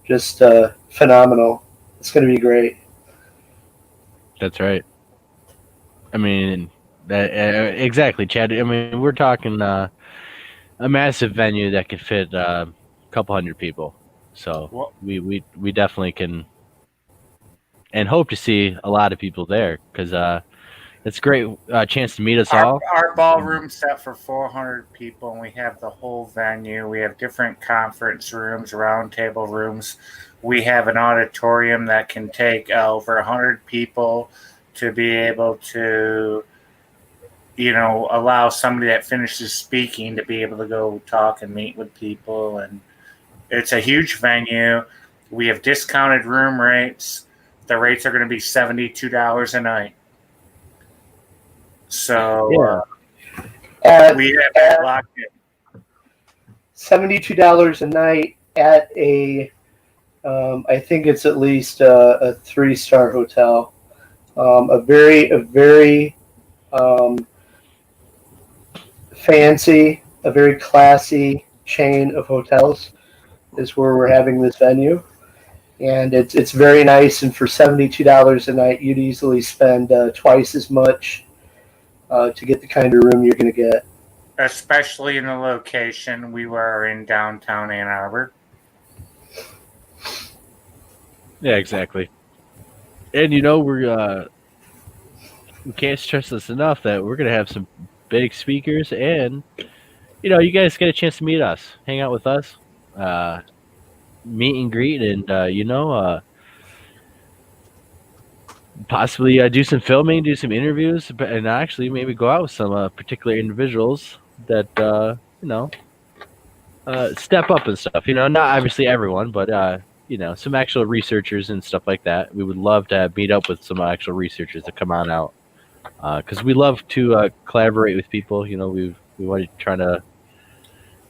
just phenomenal. It's going to be great. That's right. I mean, exactly, Chad. I mean, we're talking a massive venue that could fit a couple hundred people. So we definitely can, and hope to see a lot of people there, because it's a great chance to meet us all. Our ballroom's set for 400 people, and we have the whole venue. We have different conference rooms, round table rooms. We have an auditorium that can take over 100 people to be able to, allow somebody that finishes speaking to be able to go talk and meet with people. And it's a huge venue. We have discounted room rates. The rates are going to be $72 a night. So we have that locked in. $72 a night at a, I think it's at least a 3-star hotel. A very fancy, a very classy chain of hotels is where we're having this venue. And it's very nice. And for $72 a night, you'd easily spend twice as much to get the kind of room you're going to get. Especially in the location. We were in downtown Ann Arbor. Yeah, exactly. And we can't stress this enough that we're gonna have some big speakers, and you guys get a chance to meet us, hang out with us, meet and greet, and possibly do some filming, do some interviews, and actually maybe go out with some particular individuals that step up and stuff. Not obviously everyone, but some actual researchers and stuff like that. We would love to meet up with some actual researchers to come on out, because we love to collaborate with people. We want to try to,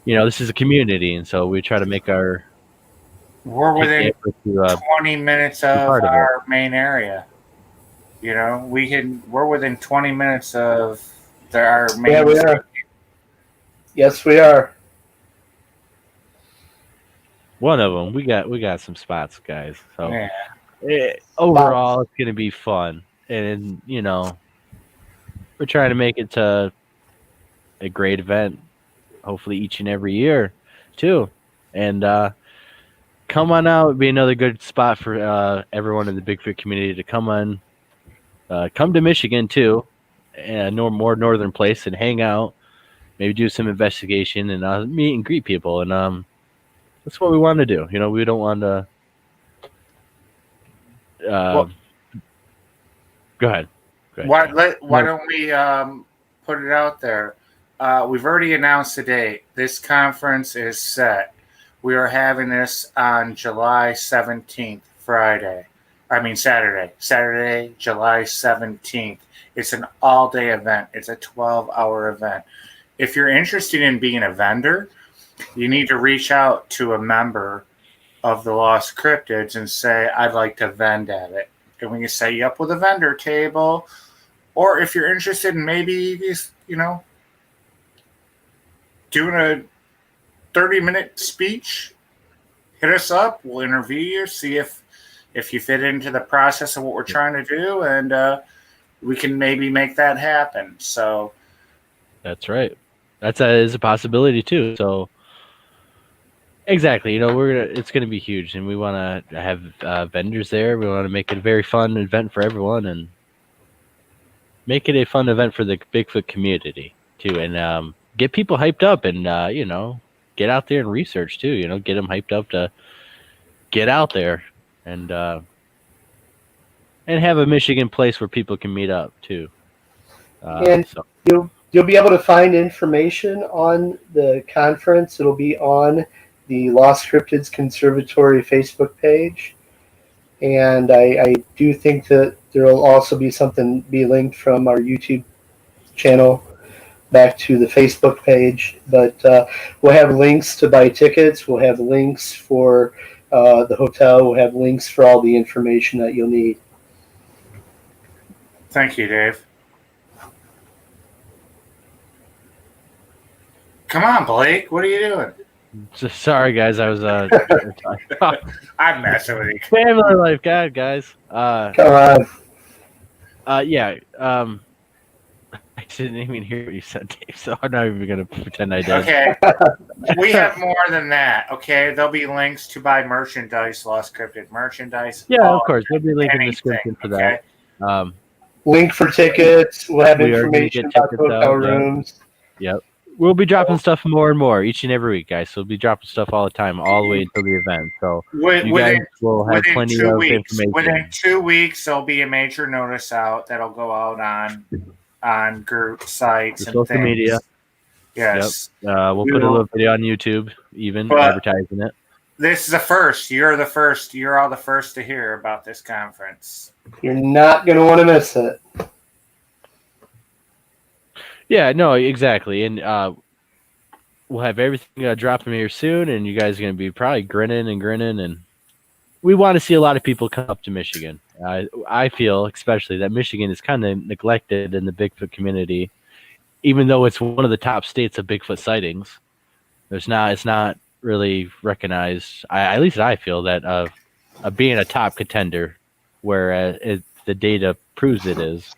this is a community, and so we try to make our. We're within 20 minutes of our main area. We're within 20 minutes of our main. Yeah, we are. Yes, we are. One of them. We got some spots, guys. So overall, it's gonna be fun, and we're trying to make it to a great event. Hopefully, each and every year, too. And come on out. It'd be another good spot for everyone in the Bigfoot community to come on. Come to Michigan too, and more northern place, and hang out. Maybe do some investigation and meet and greet people, and that's what we want to do. We don't want to. Go ahead. Great. Why don't we put it out there? We've already announced the date. This conference is set. We are having this on July 17th, Saturday. Saturday, July 17th. It's an all-day event. It's a 12-hour event. If you're interested in being a vendor, you need to reach out to a member of the Lost Cryptids and say, I'd like to vend at it. And we can set you up with a vendor table. Or if you're interested in maybe, doing a 30-minute speech, hit us up. We'll interview you, see if you fit into the process of what we're trying to do, and we can maybe make that happen. So that's right. That is a possibility too. So exactly, it's gonna be huge, and we want to have vendors there. We want to make it a very fun event for everyone, and make it a fun event for the Bigfoot community too, and get people hyped up, and get out there and research too. Get them hyped up to get out there, and have a Michigan place where people can meet up too. And you'll be able to find information on the conference. It'll be on the Lost Cryptids Conservatory Facebook page, and I do think that there will also be linked from our YouTube channel back to the Facebook page. But we'll have links to buy tickets. We'll have links for the hotel. We'll have links for all the information that you'll need. thank you, Dave. Come on, Blake. What are you doing? Just sorry, guys. I was I'm messing with you. family life, God, guys. Come on. Yeah. I didn't even hear what you said, Dave. So I'm not even gonna pretend I did. Okay. We have more than that. Okay. There'll be links to buy merchandise, Lost Cryptid merchandise. Yeah, of course. There'll be a link in the description for okay? that. Link for tickets. We'll have We are gonna information get about tickets hotel out, yeah. rooms. Yep. We'll be dropping stuff more and more each and every week, guys. So we'll be dropping stuff all the time, all the way until the event. So you guys will have plenty of information. Within 2 weeks, there'll be a major notice out that'll go out on group sites and social things. media. Yes. Yep. We'll put a little video on YouTube, even advertising it. This is the first. You're the first. You're all the first to hear about this conference. You're not going to want to miss it. Yeah, no, exactly. And we'll have everything dropping here soon, and you guys are going to be probably grinning. And we want to see a lot of people come up to Michigan. I feel especially that Michigan is kind of neglected in the Bigfoot community, even though it's one of the top states of Bigfoot sightings. It's not really recognized. At least I feel that of being a top contender, whereas the data proves it is.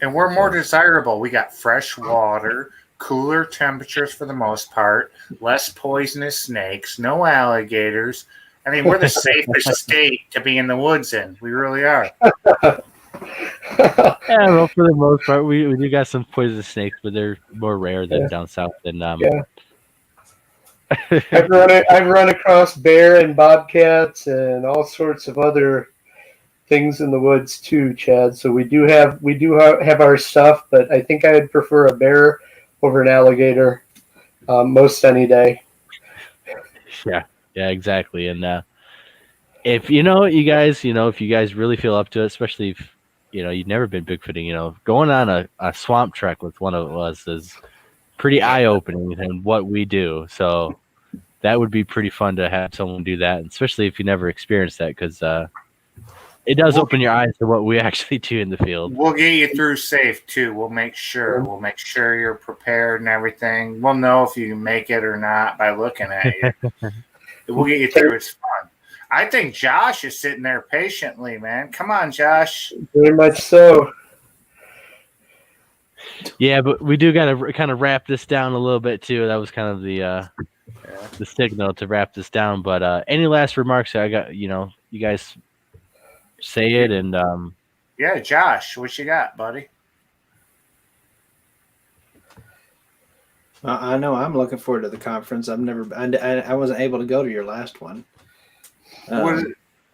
And we're more desirable. We got fresh water, cooler temperatures for the most part, less poisonous snakes, no alligators. I mean, we're the safest state to be in the woods in. We really are. Yeah, well, for the most part, we do got some poisonous snakes, but they're more rare than down south. Yeah. I've run across bear and bobcats and all sorts of other things in the woods too, Chad. So we do have our stuff, but I think I'd prefer a bear over an alligator most any day. Yeah, exactly. And if you guys really feel up to it, especially if you've never been bigfooting, going on a swamp trek with one of us is pretty eye-opening in what we do. So that would be pretty fun to have someone do that, especially if you never experienced that, because it does open your eyes to what we actually do in the field. We'll get you through safe too. We'll make sure you're prepared and everything. We'll know if you can make it or not by looking at you. We'll get you through. It's fun. I think Josh is sitting there patiently, man. Come on, Josh. Very much so. Yeah, but we do gotta kind of wrap this down a little bit too. That was kind of the signal to wrap this down. But any last remarks? I got you guys say it, and yeah, Josh, what you got, buddy? I know I'm looking forward to the conference. I wasn't able to go to your last one.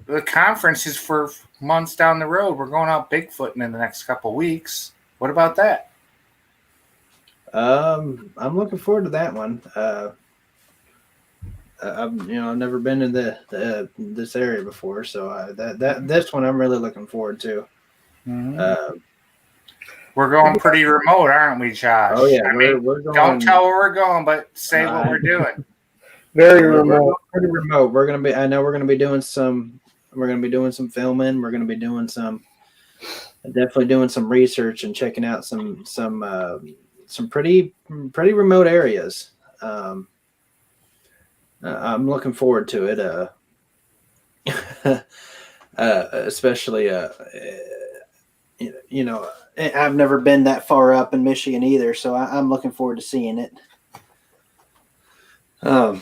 the conference is for months down the road. We're going out Bigfooting in the next couple weeks. What about that? I'm looking forward to that one. I've never been in this area before, so this one I'm really looking forward to. Mm-hmm. We're going pretty remote, aren't we, Josh? Oh yeah, I mean, we're going, don't tell where we're going, but say what we're doing. Very We're remote. pretty remote. I know we're gonna be doing some. We're gonna be doing some filming. We're gonna be doing definitely doing some research and checking out some pretty remote areas. I'm looking forward to it. Especially I've never been that far up in Michigan either, so I'm looking forward to seeing it. I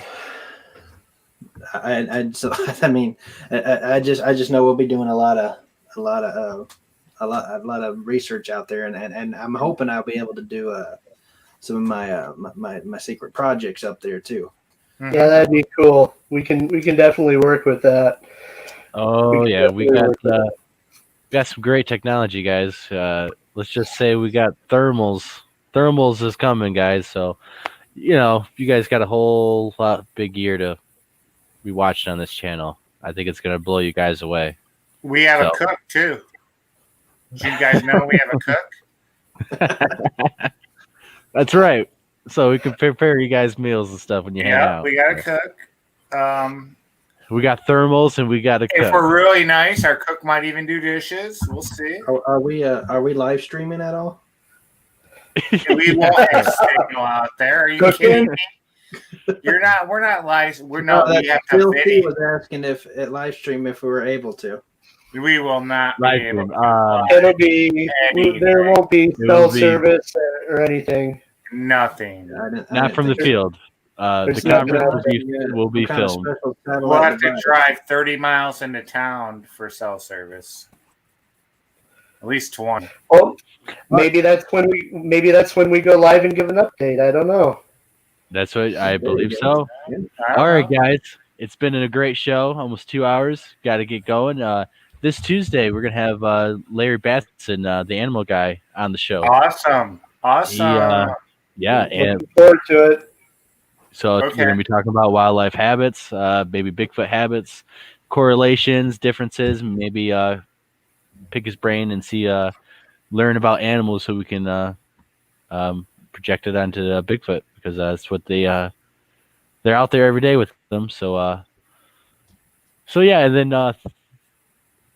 just know we'll be doing a lot of research out there, and I'm hoping I'll be able to do some of my secret projects up there too. Yeah, that'd be cool. We can definitely work with that. Oh yeah, we got some great technology, guys. Let's just say we got thermals. Thermals is coming, guys. So, you guys got a whole lot big year to be watching on this channel. I think it's gonna blow you guys away. We have a cook too. Did you guys know we have a cook? That's right. So we can prepare you guys meals and stuff when you hang out. Yeah, we got a cook. We got thermals and we got a cook. If we're really nice, our cook might even do dishes. We'll see. Are we live streaming at all? We won't have signal out there. Are you kidding me? We're not live. We have to LCC video. was asking if at live stream if we were able to. We will not be Live able stream. to. It'll be there won't be cell service or anything. Nothing. Not from the field. The conference will be filmed. We'll have to drive 30 miles into town for cell service. At least 20. Well, maybe that's when we go live and give an update. I don't know. That's what I believe so. All right, guys. It's been a great show. Almost 2 hours. Got to get going. This Tuesday, we're going to have Larry Batson, the animal guy, on the show. Awesome. And looking forward to it. So we're going to be talking about wildlife habits, maybe Bigfoot habits, correlations, differences, maybe pick his brain and learn about animals so we can project it onto Bigfoot, because that's what they're out there every day with them. So yeah, and then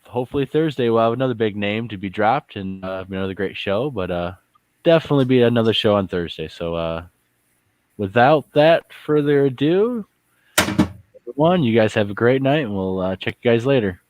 hopefully Thursday we'll have another big name to be dropped and another great show, but definitely be another show on Thursday. So without that further ado, everyone, you guys have a great night, and we'll check you guys later.